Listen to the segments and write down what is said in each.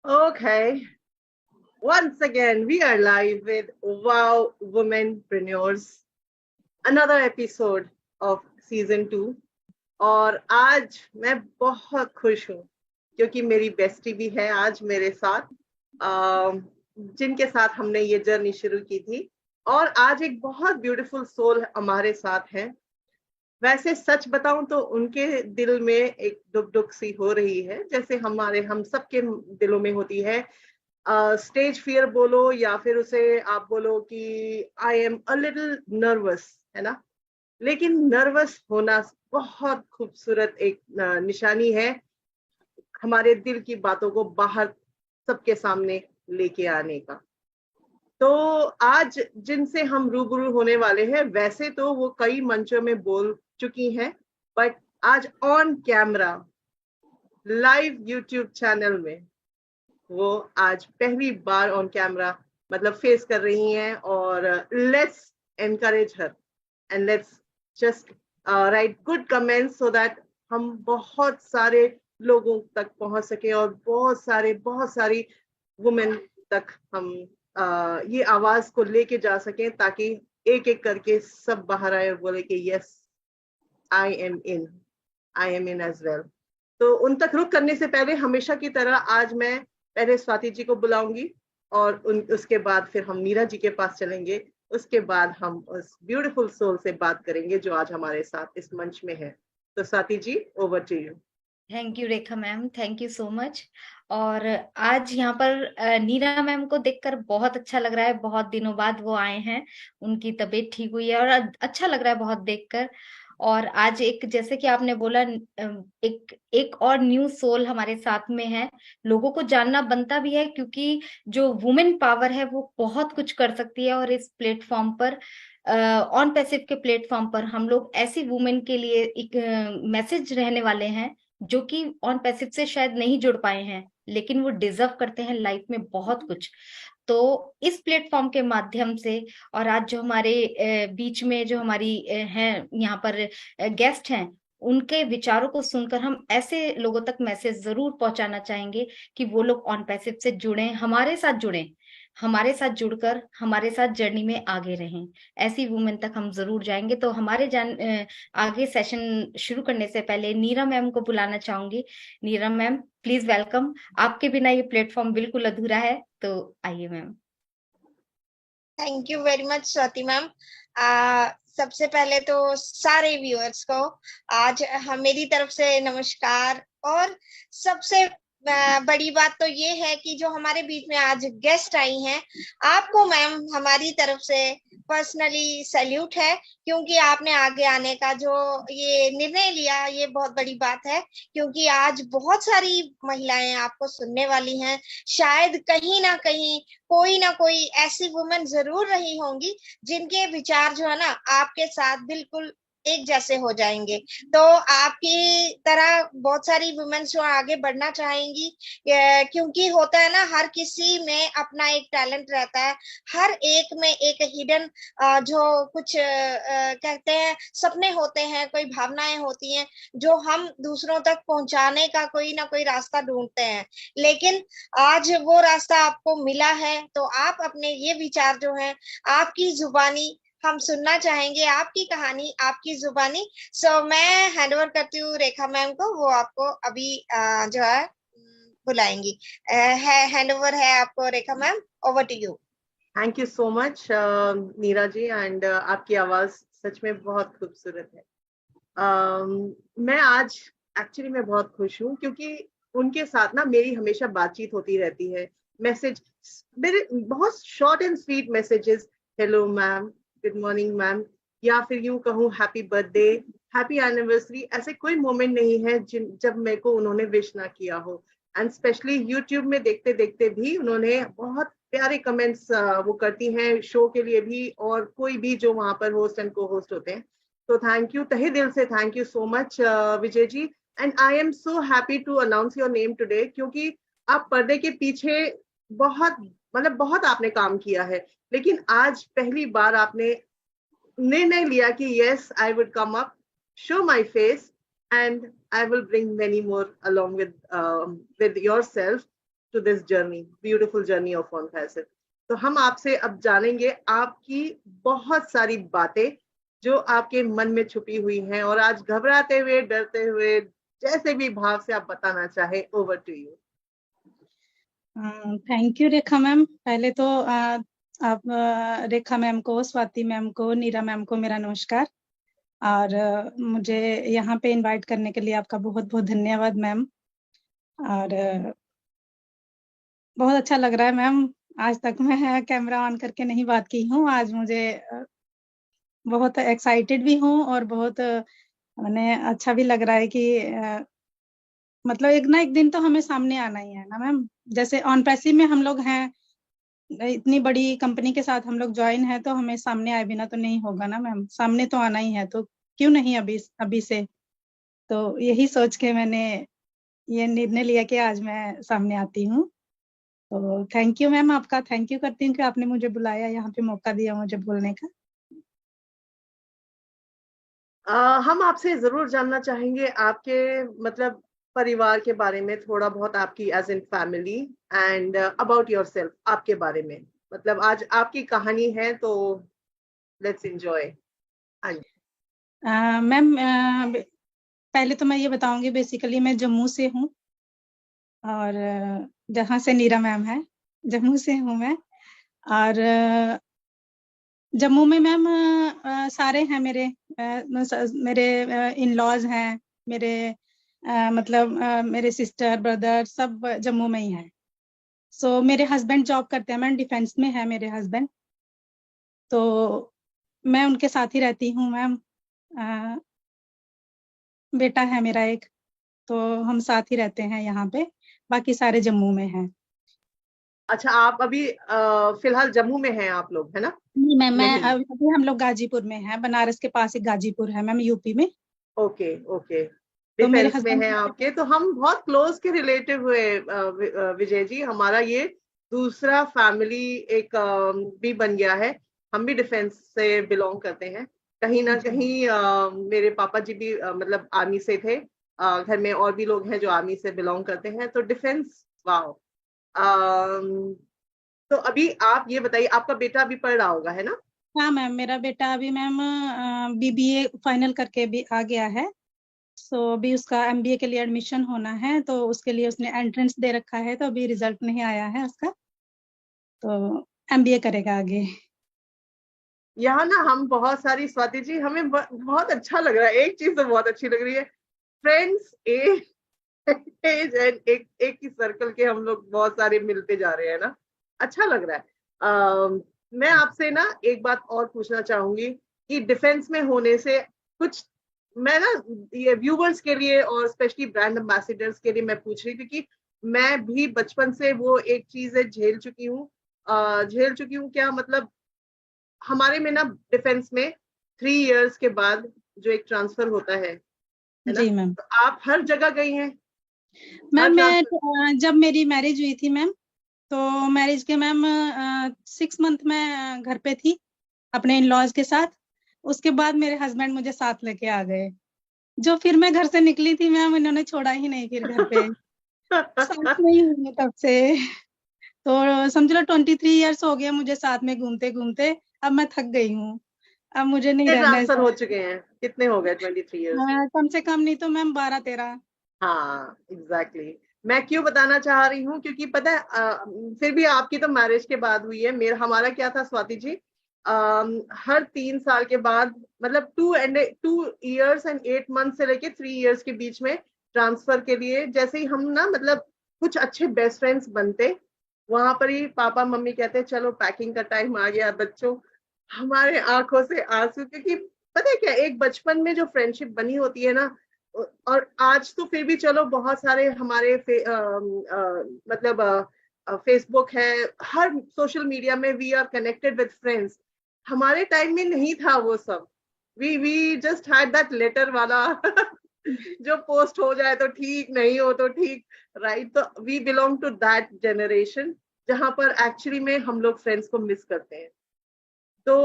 Okay, once again, we are live with Wow Womenpreneurs, another episode of season 2। और आज मैं बहुत खुश हूँ क्योंकि मेरी बेस्टी भी है आज मेरे साथ, अम, जिनके साथ हमने ये जर्नी शुरू की थी। और आज एक बहुत ब्यूटीफुल सोल हमारे साथ है। वैसे सच बताऊं तो उनके दिल में एक दुख दुख सी हो रही है, जैसे हम सबके दिलों में होती है। स्टेज फियर बोलो या फिर उसे आप बोलो कि I am a little nervous, है ना। लेकिन नर्वस होना बहुत खूबसूरत एक निशानी है हमारे दिल की बातों को बाहर सबके सामने लेके आने का। तो आज जिनसे हम रूबरू होने वाले हैं, वैसे तो वो कई मंचों में बोल चुकी हैं, बट आज on camera live YouTube channel में वो आज पहली बार ऑन कैमरा मतलब फेस कर रही हैं। और let's encourage her and let's just right good comments so that हम बहुत सारे लोगों तक पहुंच सके और बहुत सारी वुमेन तक हम ये आवाज को लेके जा सकें, ताकि एक एक करके सब बाहर आए और बोले कि yes, I am in, I am in as well. तो उन तक रुक करने से पहले हमेशा की तरह आज मैं पहले स्वाति जी को बुलाऊंगी और उसके बाद फिर हम नीरा जी के पास चलेंगे। उसके बाद हम उस ब्यूटीफुल सोल से बात करेंगे जो आज हमारे साथ इस मंच में है। तो Swati ji, over to you. Thank you Rekha ma'am, thank you so much. और आज यहाँ पर नीरा मैम को देखकर बहुत अच्छा लग रहा है। बहुत दिनों बाद वो आए हैं, उनकी तबीयत ठीक हुई है और अच्छा लग रहा है बहुत देखकर। और आज एक, जैसे कि आपने बोला, एक एक और न्यू सोल हमारे साथ में है। लोगों को जानना बनता भी है, क्योंकि जो वुमेन पावर है वो बहुत कुछ कर सकती है। और इस प्लेटफॉर्म पर, ऑन पैसिव के प्लेटफॉर्म पर, हम लोग ऐसी वुमेन के लिए एक मैसेज रहने वाले हैं जो कि ऑन पैसिव से शायद नहीं जुड़ पाए हैं, लेकिन वो डिजर्व करते हैं लाइफ में बहुत कुछ। तो इस प्लेटफॉर्म के माध्यम से, और आज जो हमारे बीच में जो हमारी हैं यहाँ पर गेस्ट हैं, उनके विचारों को सुनकर हम ऐसे लोगों तक मैसेज जरूर पहुंचाना चाहेंगे कि वो लोग ऑन पैसिव से जुड़े, हमारे साथ जुड़े, हमारे साथ जुड़कर हमारे साथ जर्नी में आगे रहें। ऐसी वुमेन तक हम जरूर जाएंगे। तो हमारे आगे सेशन शुरू करने से पहले नीरा मैम को बुलाना चाहूंगी। नीरा मैम, प्लीज वेलकम। आपके बिना ये प्लेटफॉर्म बिल्कुल अधूरा है, तो आइए ma'am. Thank you very much Swati ma'am. सबसे पहले तो सारे व्यूअर्स को आज मेरी तरफ से नमस्कार। और सबसे बड़ी बात तो ये है कि जो हमारे बीच में आज गेस्ट आई हैं, आपको मैम हमारी तरफ से पर्सनली सैल्यूट है, क्योंकि आपने आगे आने का जो ये निर्णय लिया, ये बहुत बड़ी बात है। क्योंकि आज बहुत सारी महिलाएं आपको सुनने वाली हैं। शायद कहीं ना कहीं कोई ना कोई ऐसी वुमेन जरूर रही होंगी जिनके विचार जो है ना आपके साथ बिल्कुल एक जैसे हो जाएंगे। तो आपकी तरह बहुत सारी वुमेन जो आगे बढ़ना चाहेंगी, क्योंकि होता है ना, हर किसी में अपना एक टैलेंट रहता है। हर एक में एक हिडन जो कुछ कहते हैं सपने होते हैं, कोई भावनाएं होती हैं जो हम दूसरों तक पहुंचाने का कोई ना कोई रास्ता ढूंढते हैं। लेकिन आज वो रास्ता आपको मिला है, तो आप अपने ये विचार जो है आपकी जुबानी हम सुनना चाहेंगे, आपकी कहानी आपकी जुबानी। सो मैं हैंड ओवर करती हूँ रेखा मैम को, वो आपको अभी जो है बुलाएंगी। हैंड ओवर है आपको Rekha ma'am, over to you. Thank you so much Neera ji, and आपकी आवाज सच में बहुत खूबसूरत है। मैं आज एक्चुअली मैं बहुत खुश हूँ क्योंकि उनके साथ ना मेरी हमेशा बातचीत होती रहती है। मैसेज मेरे बहुत short and sweet messages, hello ma'am, good morning ma'am, या फिर यूं कहूँ हैप्पी बर्थडे, हैप्पी एनिवर्सरी, ऐसे कोई मोमेंट नहीं है जब मेरे को उन्होंने विश ना किया हो। एंड स्पेशली यूट्यूब में देखते देखते भी उन्होंने बहुत प्यारे कमेंट्स वो करती हैं शो के लिए भी, और कोई भी जो वहां पर होस्ट एंड को होस्ट होते हैं। तो थैंक यू, तहे दिल से thank you so much Vijay ji. And I am so happy to announce your name today, क्योंकि आप पर्दे के पीछे बहुत मतलब बहुत आपने काम किया है, लेकिन आज पहली बार आपने निर्णय लिया कि yes, I would come up, show my face, and I will bring many more along with yourself. to this journey, beautiful journey of One Facet. तो हम आपसे अब जानेंगे आपकी बहुत सारी बातें जो आपके मन में छुपी हुई हैं, और आज घबराते हुए, डरते हुए, जैसे भी भाव से आप बताना चाहे, over to you. Thank you Rekha ma'am. पहले तो आप रेखा मैम को, स्वाति मैम को, नीरा मैम को मेरा नमस्कार, और मुझे यहाँ पे इनवाइट करने के लिए आपका बहुत बहुत धन्यवाद मैम। और बहुत अच्छा लग रहा है मैम, आज तक मैं कैमरा ऑन करके नहीं बात की हूँ। आज मुझे बहुत एक्साइटेड भी हूँ और बहुत मैंने अच्छा भी लग रहा है कि मतलब एक ना एक दिन तो हमें सामने आना ही है ना मैम। जैसे ऑन पैसिव में हम लोग हैं, इतनी बड़ी कंपनी के साथ हम लोग ज्वाइन है, तो हमें सामने आए बिना तो नहीं होगा ना मैम, सामने तो आना ही है, तो क्यों नहीं अभी से। तो यही सोच के मैंने ये निर्णय लिया कि आज मैं सामने आती हूँ। तो थैंक यू मैम, आपका थैंक यू करती हूँ कि आपने मुझे बुलाया, यहाँ पे मौका दिया मुझे बोलने का। हम आपसे जरूर जानना चाहेंगे आपके मतलब परिवार के बारे में, थोड़ा बहुत आपकी age in family, and about yourself, आपके बारे में। मतलब आज आपकी कहानी है, तो लेट्स एंजॉय। मैम पहले तो मैं ये बताऊंगी, बेसिकली मैं जम्मू से हूँ, और जहाँ से नीरा मैम है, जम्मू से हूँ मैं। और जम्मू में मैम सारे हैं मेरे, मेरे इन लॉज हैं, मेरे मतलब मेरे सिस्टर ब्रदर सब जम्मू में ही हैं। सो मेरे हस्बैंड जॉब करते हैं मैम, डिफेंस में है मेरे हस्बैंड, तो मैं उनके साथ ही रहती हूँ मैम। बेटा है मेरा एक, तो हम साथ ही रहते हैं यहाँ पे, बाकी सारे जम्मू में हैं। अच्छा, आप अभी फिलहाल जम्मू में हैं आप लोग, है ना? नहीं मैम, मैं नहीं। अभी हम लोग गाजीपुर में हैं, बनारस के पास एक गाजीपुर है मैम, यूपी में। ओके ओके, तो मेरे डिफेंस में हस्बैंड हैं आपके, तो हम बहुत क्लोज के रिलेटिव हुए विजय जी। हमारा ये दूसरा फैमिली एक भी बन गया है। हम भी डिफेंस से बिलोंग करते हैं, कहीं ना कहीं मेरे पापा जी भी मतलब आर्मी से थे। घर में और भी लोग हैं जो आर्मी से बिलोंग करते हैं, तो डिफेंस, वाओ। तो अभी आप ये बताइए, आपका बेटा अभी पढ़ रहा होगा, है ना? हाँ मैम, मेरा बेटा अभी मैम बीबीए फाइनल करके भी आ गया है। सो अभी उसका एमबीए के लिए एडमिशन होना है, तो उसके लिए उसने एंट्रेंस दे रखा है, तो अभी रिजल्ट नहीं आया है उसका, तो एमबीए करेगा आगे। यहाँ ना हम बहुत सारी, स्वाति जी, हमें बहुत अच्छा लग रहा है। एक चीज तो बहुत अच्छी लग रही है, फ्रेंड्स एज एंड एक ही सर्कल के हम लोग बहुत सारे मिलते जा रहे हैं ना, अच्छा लग रहा है। मैं आपसे ना एक बात और पूछना चाहूंगी कि डिफेंस में होने से कुछ, मैं ना ये व्यूवर्स के लिए और स्पेशली ब्रांड एम्बेसडर्स के लिए मैं पूछ रही थी, कि मैं भी बचपन से वो एक चीज झेल चुकी हूँ। क्या मतलब, हमारे में ना डिफेंस में 3 इयर्स के बाद जो एक ट्रांसफर होता है ना? जी मैम। तो आप हर जगह गई हैं? मैम मैं जब मेरी मैरिज हुई थी मैम, तो मैरिज के मैम 6 मंथ में घर पे थी अपने इन लॉज के साथ। उसके बाद मेरे हस्बैंड मुझे साथ लेके आ गए। जो फिर मैं घर से निकली थी मैम, इन्होंने छोड़ा ही नहीं फिर घर पे। साथ में ही हूँ मैं तब से। तो समझ लो 23 इयर्स हो गए मुझे साथ में घूमते घूमते। अब मैं थक गई हूँ, अब मुझे नहीं कितने रहना है ट्रांसफर हो साथ। चुके हैं? कितने हो गए 23 इयर्स में? कम से कम नहीं तो मैम 12-13। हाँ एग्जैक्टली। मैं क्यों बताना चाह रही हूँ, क्योंकि पता है फिर भी आपकी तो मैरिज के बाद हुई है, मेरा हमारा क्या था स्वाति जी, हर 3 साल के बाद, मतलब 2 years and 8 months से लेके 3 years के बीच में ट्रांसफर के लिए, जैसे ही हम ना मतलब कुछ अच्छे बेस्ट फ्रेंड्स बनते, वहां पर ही पापा मम्मी कहते चलो पैकिंग का टाइम आ गया बच्चों। हमारे आंखों से आंसू, क्योंकि पता है क्या, एक बचपन में जो फ्रेंडशिप बनी होती है ना, और आज तो फिर भी चलो बहुत सारे हमारे मतलब फेसबुक है, हर सोशल मीडिया में we are connected with friends. हमारे टाइम में नहीं था वो सब। We just had that letter वाला जो पोस्ट हो जाए तो ठीक, नहीं हो तो ठीक, राइट? तो we belong to that generation जहां पर एक्चुअली में हम लोग फ्रेंड्स को मिस करते हैं। तो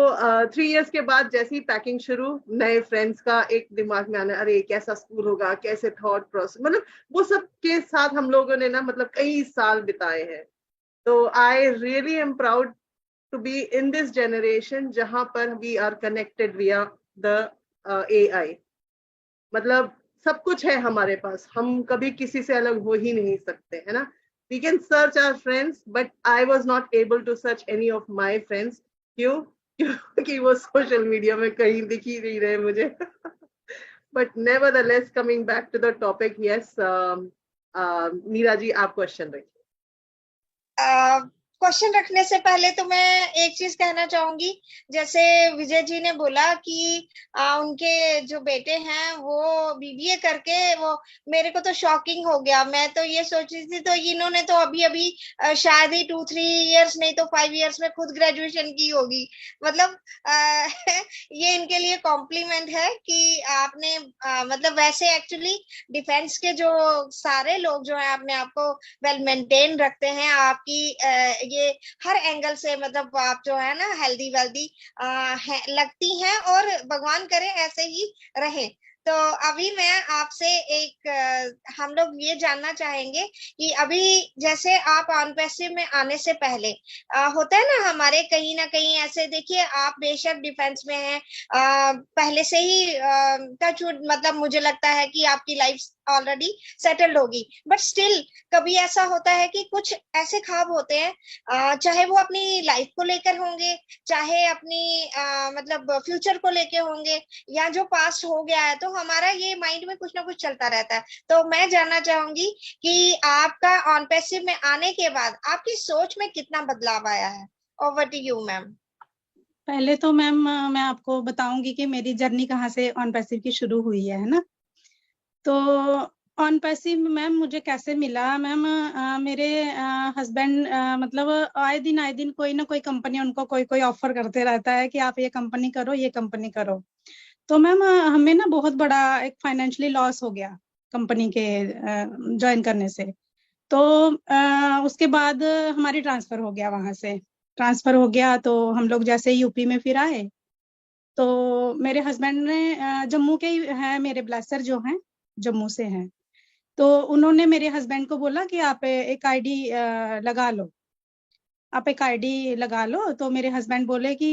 3 इयर्स के बाद जैसी पैकिंग शुरू, नए फ्रेंड्स का एक दिमाग में आना, अरे कैसा स्कूल होगा, कैसे थॉट प्रोसेस, मतलब वो सब के साथ हम लोगों ने ना मतलब कई साल बिताए हैं। तो I really am proud to be in this generation जहां पर we are connected via the AI। मतलब सब कुछ है हमारे पास, हम कभी किसी से अलग हो ही नहीं सकते, है ना। We can search our friends, but I was not able to search any of my friends. क्यों? क्योंकि वो सोशल मीडिया में कहीं दिख ही नहीं रहे मुझे। But nevertheless, coming back to the topic, yes Neera ji, आप क्वेश्चन रखिए। क्वेश्चन रखने से पहले तो मैं एक चीज कहना चाहूंगी। जैसे विजय जी ने बोला कि उनके जो बेटे हैं वो BBA करके, वो मेरे को तो शॉकिंग हो गया। मैं तो ये सोच रही थी, तो इन्होंने तो अभी अभी शायद ही 2-3 इयर्स नहीं तो 5 इयर्स में खुद ग्रेजुएशन की होगी। मतलब ये इनके लिए कॉम्प्लीमेंट है कि आपने मतलब वैसे एक्चुअली डिफेंस के जो सारे लोग जो है अपने आप को वेल मेंटेन रखते हैं। आपकी ये हर एंगल से मतलब आप जो है ना हेल्दी वेल्दी लगती हैं, और भगवान करे ऐसे ही रहे। तो अभी मैं आपसे एक हम लोग ये जानना चाहेंगे कि अभी जैसे आप ऑन पैसिव में आने से पहले होता है ना हमारे कहीं ना कहीं ऐसे, देखिए आप बेशक डिफेंस में हैं, पहले से ही टचवुड, मतलब मुझे लगता है कि आपकी लाइफ ऑलरेडी सेटल्ड होगी, बट स्टिल कभी ऐसा होता है कि कुछ ऐसे ख्वाब होते हैं, चाहे वो अपनी लाइफ को लेकर होंगे, चाहे अपनी मतलब फ्यूचर को लेकर होंगे, या जो पास्ट हो गया है, तो हमारा ये माइंड में कुछ ना कुछ चलता रहता है। तो मैं जानना चाहूंगी कि आपका ऑन पैसिव में आने के बाद आपकी सोच में कितना बदलाव आया है। Over to you ma'am. पहले तो मैम मैं आपको बताऊंगी कि मेरी जर्नी कहाँ से ऑन पैसिव की शुरू हुई है ना। तो ऑन पैसिव मैम मुझे कैसे मिला मैम, मेरे हस्बैंड मतलब आए दिन कोई ना कोई कंपनी उनको कोई कोई ऑफर करते रहता है कि आप ये कंपनी करो, ये कंपनी करो। तो मैम हमें ना बहुत बड़ा एक फाइनेंशियली लॉस हो गया कंपनी के ज्वाइन करने से। तो उसके बाद हमारी ट्रांसफर हो गया, वहां से ट्रांसफर हो गया। तो हम लोग जैसे यूपी में फिर आए, तो मेरे हस्बैंड ने जम्मू के ही हैं, मेरे ब्लेसर जो हैं जम्मू से हैं। तो उन्होंने मेरे हस्बैंड को बोला कि आप एक आईडी लगा लो, आप एक आईडी लगा लो। तो मेरे हस्बैंड बोले कि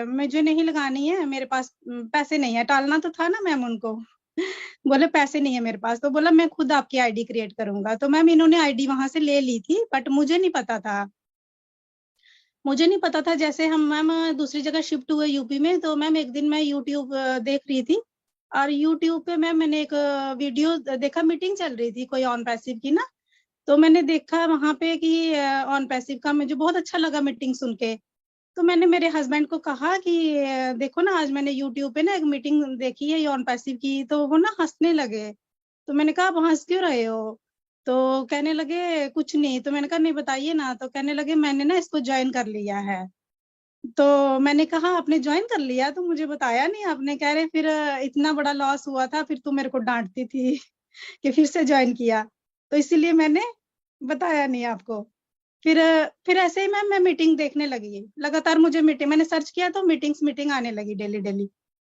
मुझे नहीं लगानी है, मेरे पास पैसे नहीं है। टालना तो था ना मैम उनको। बोले पैसे नहीं है मेरे पास। तो बोला मैं खुद आपकी आईडी क्रिएट करूंगा। तो मैम इन्होंने आईडी वहां से ले ली थी, बट मुझे नहीं पता था। जैसे हम मैम दूसरी जगह शिफ्ट हुए यूपी में, तो मैम एक दिन मैं यूट्यूब देख रही थी, और यूट्यूब पे मैम मैंने एक वीडियो देखा, मीटिंग चल रही थी कोई ऑन पैसिव की ना। तो मैंने देखा वहां पे कि ऑन पैसिव का, मुझे बहुत अच्छा लगा मीटिंग सुन के। तो मैंने मेरे हस्बैंड को कहा कि देखो ना, आज मैंने यूट्यूब पे ना एक मीटिंग देखी है ऑन पैसिव की। तो वो ना हंसने लगे। तो मैंने कहा आप हंस क्यों रहे हो? तो कहने लगे कुछ नहीं। तो मैंने कहा नहीं बताइए ना। तो कहने लगे मैंने ना इसको ज्वाइन कर लिया है। तो मैंने कहा आपने ज्वाइन कर लिया, तो मुझे बताया नहीं आपने। कह रहे फिर इतना बड़ा लॉस हुआ था, फिर तू मेरे को डांटती थी कि फिर से ज्वाइन किया, तो इसीलिए मैंने बताया नहीं आपको। फिर ऐसे ही मैं मीटिंग देखने लगी लगातार। मुझे मीटिंग, मैंने सर्च किया तो मीटिंग आने लगी डेली डेली।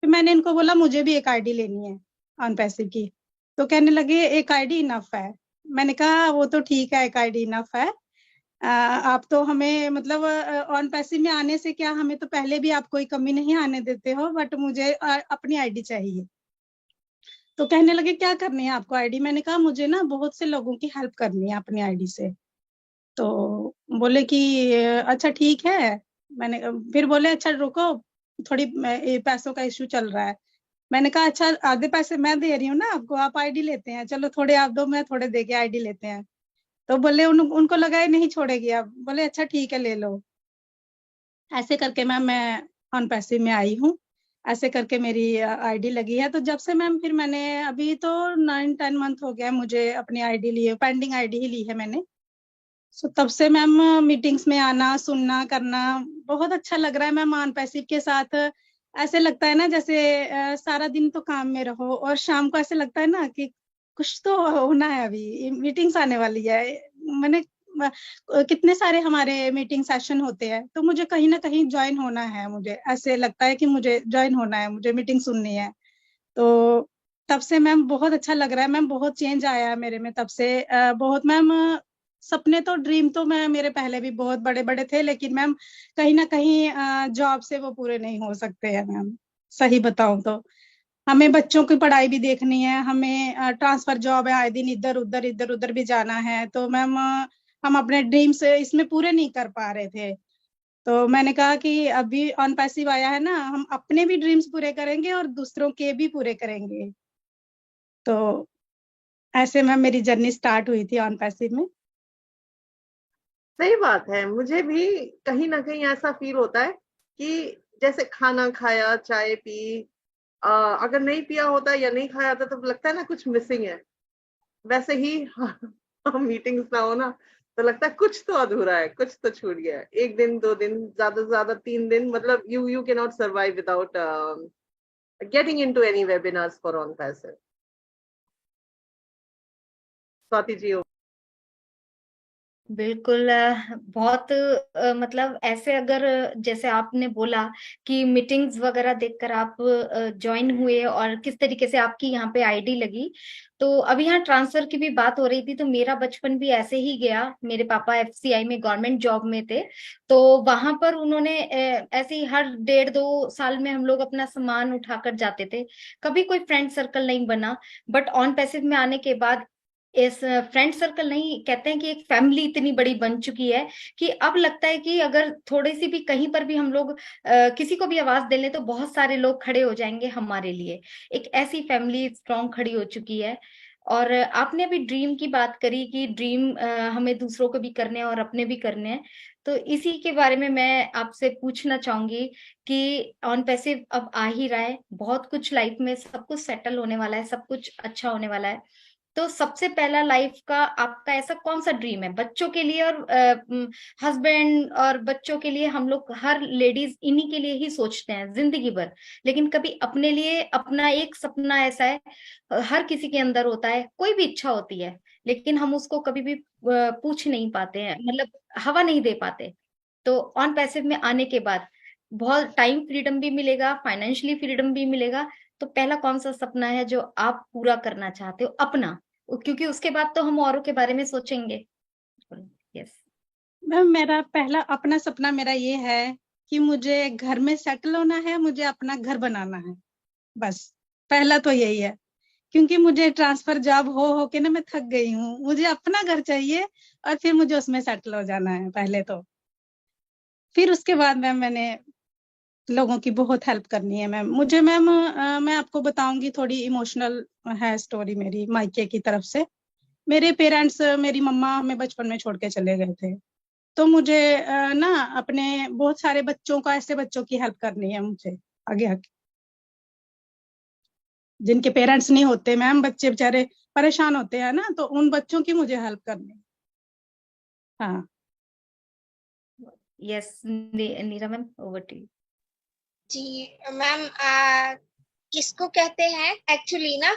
फिर मैंने इनको बोला मुझे भी एक आईडी लेनी है ऑन पैसिव की। तो कहने लगे एक आईडी इनफ है। मैंने कहा वो तो ठीक है, एक आईडी इनफ है। आप तो हमें मतलब ऑन पैसिव में आने से क्या, हमें तो पहले भी आप कोई कमी नहीं आने देते हो, बट मुझे अपनी आईडी चाहिए। तो कहने लगे क्या करनी है आपको आईडी? मैंने कहा मुझे ना बहुत से लोगों की हेल्प करनी है अपनी आईडी से। तो बोले कि अच्छा ठीक है। मैंने फिर बोले अच्छा रुको, थोड़ी पैसों का इश्यू चल रहा है। मैंने कहा अच्छा आधे पैसे मैं दे रही हूँ ना आपको, आप आईडी लेते हैं, चलो थोड़े आप दो, मैं थोड़े दे के आईडी लेते हैं। तो बोले उनको लगा ये नहीं छोड़ेगी अब। बोले अच्छा ठीक है ले लो। ऐसे करके मैं ऑन पैसिव में आई हूँ। ऐसे करके मेरी आईडी लगी है। तो जब से मैम फिर मैंने अभी तो 9-10 मंथ हो गया मुझे अपनी आईडी लिए, पेंडिंग आईडी ही ली है मैंने। सो तब से मैम मीटिंग्स में आना सुनना करना बहुत अच्छा लग रहा है मैम। ऑन पैसिव के साथ ऐसे लगता है ना जैसे सारा दिन तो काम में रहो, और शाम को ऐसे लगता है ना कि कुछ तो होना है, अभी मीटिंग्स आने वाली है। मैंने कितने सारे हमारे मीटिंग सेशन होते हैं, तो मुझे कहीं ना कहीं ज्वाइन होना है, मुझे ऐसे लगता है कि मुझे ज्वाइन होना है, मुझे मीटिंग सुननी है। तो तब से मैम बहुत अच्छा लग रहा है मैम, बहुत चेंज आया है मेरे में तब से। बहुत मैम, सपने तो ड्रीम तो मैं मेरे पहले भी बहुत बड़े बड़े थे, लेकिन मैम कहीं ना कहीं जॉब से वो पूरे नहीं हो सकते हैं मैम, सही बताऊं तो। हमें बच्चों की पढ़ाई भी देखनी है, हमें ट्रांसफर जॉब है, आए दिन इधर उधर भी जाना है, तो मैम हम अपने ड्रीम्स इसमें पूरे नहीं कर पा रहे थे। तो मैंने कहा कि अभी ऑन पैसिव आया है ना, हम अपने भी ड्रीम्स पूरे करेंगे और दूसरों के भी पूरे करेंगे। तो ऐसे में मेरी जर्नी स्टार्ट हुई थी ऑन पैसिव में। सही बात है, मुझे भी कहीं ना कहीं ऐसा फील होता है कि जैसे खाना खाया, चाय पी, अगर नहीं पिया होता या नहीं खाया होता तो लगता है ना कुछ मिसिंग है। वैसे ही हम मीटिंग्स ना हो ना तो लगता है कुछ तो अधूरा है, कुछ तो छूट गया है। एक दिन, 2 दिन, ज्यादा से ज्यादा 3 दिन, मतलब you can not survive without getting into any webinars for ONPASSIVE. Swati ji. बिल्कुल। बहुत मतलब ऐसे अगर जैसे आपने बोला कि मीटिंग्स वगैरह देखकर आप ज्वाइन हुए और किस तरीके से आपकी यहाँ पे आईडी लगी, तो अभी यहाँ ट्रांसफर की भी बात हो रही थी, तो मेरा बचपन भी ऐसे ही गया। मेरे पापा एफसीआई में गवर्नमेंट जॉब में थे, तो वहां पर उन्होंने ऐसे ही हर 1.5-2 साल में हम लोग अपना सामान उठाकर जाते थे। कभी कोई फ्रेंड सर्कल नहीं बना, बट ऑन पैसिव में आने के बाद इस फ्रेंड सर्कल नहीं, कहते हैं कि एक फैमिली इतनी बड़ी बन चुकी है कि अब लगता है कि अगर थोड़ी सी भी कहीं पर भी हम लोग किसी को भी आवाज दे लें तो बहुत सारे लोग खड़े हो जाएंगे हमारे लिए। एक ऐसी फैमिली स्ट्रांग खड़ी हो चुकी है। और आपने अभी ड्रीम की बात करी कि ड्रीम हमें दूसरों को भी करने हैं और अपने भी करने हैं, तो इसी के बारे में मैं आपसे पूछना चाहूंगी कि ऑन पैसिव अब आ ही रहा है, बहुत कुछ लाइफ में सब कुछ सेटल होने वाला है, सब कुछ अच्छा होने वाला है। तो सबसे पहला लाइफ का आपका ऐसा कौन सा ड्रीम है बच्चों के लिए? और हस्बैंड और बच्चों के लिए हम लोग हर लेडीज इन्हीं के लिए ही सोचते हैं जिंदगी भर, लेकिन कभी अपने लिए अपना एक सपना ऐसा है, हर किसी के अंदर होता है, कोई भी इच्छा होती है, लेकिन हम उसको कभी भी पूछ नहीं पाते हैं, मतलब हवा नहीं दे पाते। तो ऑन पैसिव में आने के बाद बहुत टाइम फ्रीडम भी मिलेगा, फाइनेंशियली फ्रीडम भी मिलेगा। तो पहला कौन सा सपना है जो आप पूरा करना चाहते हो अपना? क्योंकि उसके बाद तो हम औरों के बारे में सोचेंगे। यस। मैम मेरा पहला अपना सपना मेरा ये है कि मुझे घर में सेटल होना है, मुझे अपना घर बनाना है, बस पहला तो यही है। क्योंकि मुझे ट्रांसफर जॉब हो के ना मैं थक गई हूँ, मुझे अपना घर चाहिए और फिर मुझे उसमें सेटल हो जाना है पहले तो। फिर उसके बाद मैम मैंने लोगों की बहुत हेल्प करनी है मैम मुझे। मैम मैं आपको बताऊंगी, थोड़ी इमोशनल है स्टोरी मेरी मायके की तरफ से। मेरे पेरेंट्स, मेरी मम्मा हमें बचपन में छोड़ के चले गए थे, तो मुझे ना अपने बहुत सारे बच्चों का, ऐसे बच्चों की हेल्प करनी है मुझे आगे आके, जिनके पेरेंट्स नहीं होते मैम, बच्चे बेचारे परेशान होते हैं ना, तो उन बच्चों की मुझे हेल्प करनी है। हाँ। Yes Neera ma'am, over to you. जी मैम, किसको कहते हैं एक्चुअली ना,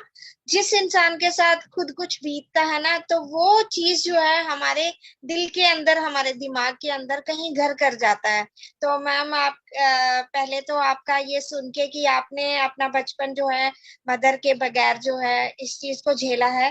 जिस इंसान के साथ खुद कुछ बीतता है ना, तो वो चीज जो है हमारे दिल के अंदर, हमारे दिमाग के अंदर कहीं घर कर जाता है। तो मैम आप पहले तो आपका ये सुन के कि आपने अपना बचपन जो है मदर के बगैर जो है इस चीज को झेला है,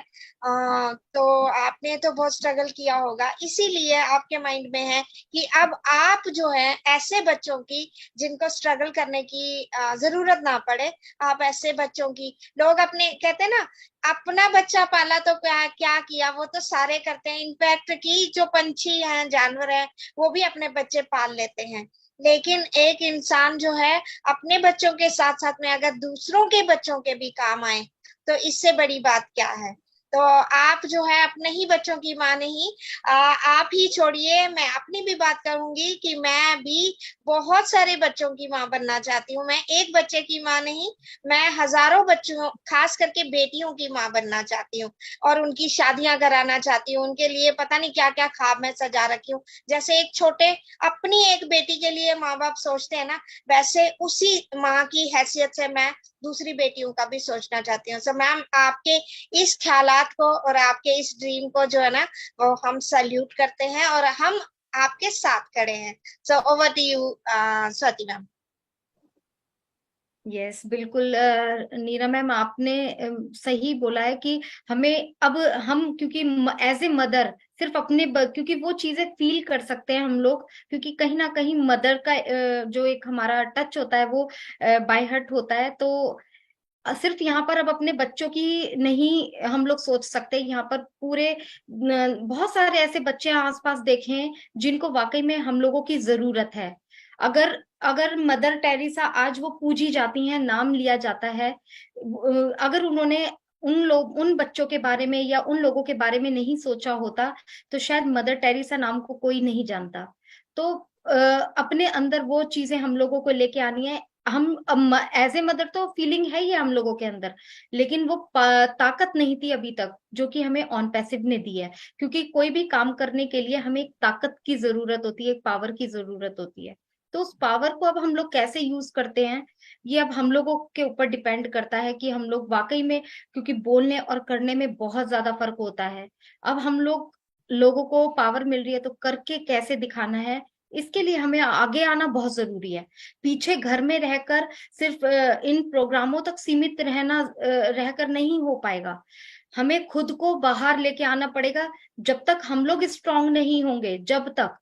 तो आपने तो बहुत स्ट्रगल किया होगा, इसीलिए आपके माइंड में है कि अब आप जो है ऐसे बच्चों की, जिनको स्ट्रगल करने की जरूरत ना पड़े, आप ऐसे बच्चों की, लोग अपने कहते हैं ना, अपना बच्चा पाला तो क्या क्या किया, वो तो सारे करते हैं, इनफैक्ट कि जो पंछी हैं, जानवर हैं, वो भी अपने बच्चे पाल लेते हैं। लेकिन एक इंसान जो है अपने बच्चों के साथ साथ में अगर दूसरों के बच्चों के भी काम आए, तो इससे बड़ी बात क्या है। तो आप जो है अपने ही बच्चों की माँ नहीं, आप ही छोड़िए, मैं अपनी भी बात करूंगी कि मैं भी बहुत सारे बच्चों की माँ बनना चाहती हूँ। मैं एक बच्चे की माँ नहीं, मैं हजारों बच्चों, खास करके बेटियों की माँ बनना चाहती हूँ, और उनकी शादियां कराना चाहती हूँ, उनके लिए पता नहीं क्या क्या ख्वाब मैं सजा रखी हूँ। जैसे एक छोटे अपनी एक बेटी के लिए माँ बाप सोचते हैं ना, वैसे उसी माँ की हैसियत से मैं दूसरी बेटियों का भी सोचना चाहती हूँ। सो मैम, आपके इस ख्यालात बात को और आपके इस ड्रीम को जो है ना वो हम सल्यूट करते हैं और हम आपके साथ खड़े हैं। So over to you Swati ma'am. Yes बिल्कुल नीरा मैम आपने सही बोला है कि हमें अब हम क्योंकि एज ए मदर सिर्फ अपने क्योंकि वो चीजें फील कर सकते हैं हम लोग, क्योंकि कहीं ना कहीं मदर का जो एक हमारा टच होता है वो बाय हार्ट होता है। तो सिर्फ यहाँ पर अब अपने बच्चों की नहीं हम लोग सोच सकते, यहाँ पर पूरे बहुत सारे ऐसे बच्चे आसपास देखे हैं जिनको वाकई में हम लोगों की जरूरत है। अगर अगर मदर टेरेसा आज वो पूजी जाती हैं, नाम लिया जाता है, अगर उन्होंने उन बच्चों के बारे में या उन लोगों के बारे में नहीं सोचा होता तो शायद मदर टेरेसा नाम को कोई नहीं जानता। तो अपने अंदर वो चीजें हम लोगों को लेके आनी है। हम एज ए मदर तो फीलिंग है ही हम लोगों के अंदर, लेकिन वो ताकत नहीं थी अभी तक जो कि हमें ऑन पैसिव ने दी है। क्योंकि कोई भी काम करने के लिए हमें एक ताकत की जरूरत होती है, एक पावर की जरूरत होती है। तो उस पावर को अब हम लोग कैसे यूज करते हैं ये अब हम लोगों के ऊपर डिपेंड करता है कि हम लोग वाकई में, क्योंकि बोलने और करने में बहुत ज्यादा फर्क होता है। अब हम लोगों को पावर मिल रही है तो करके कैसे दिखाना है, इसके लिए हमें आगे आना बहुत जरूरी है। पीछे घर में रहकर सिर्फ इन प्रोग्रामों तक सीमित रहकर नहीं हो पाएगा। हमें खुद को बाहर लेके आना पड़ेगा। जब तक हम लोग स्ट्रांग नहीं होंगे, जब तक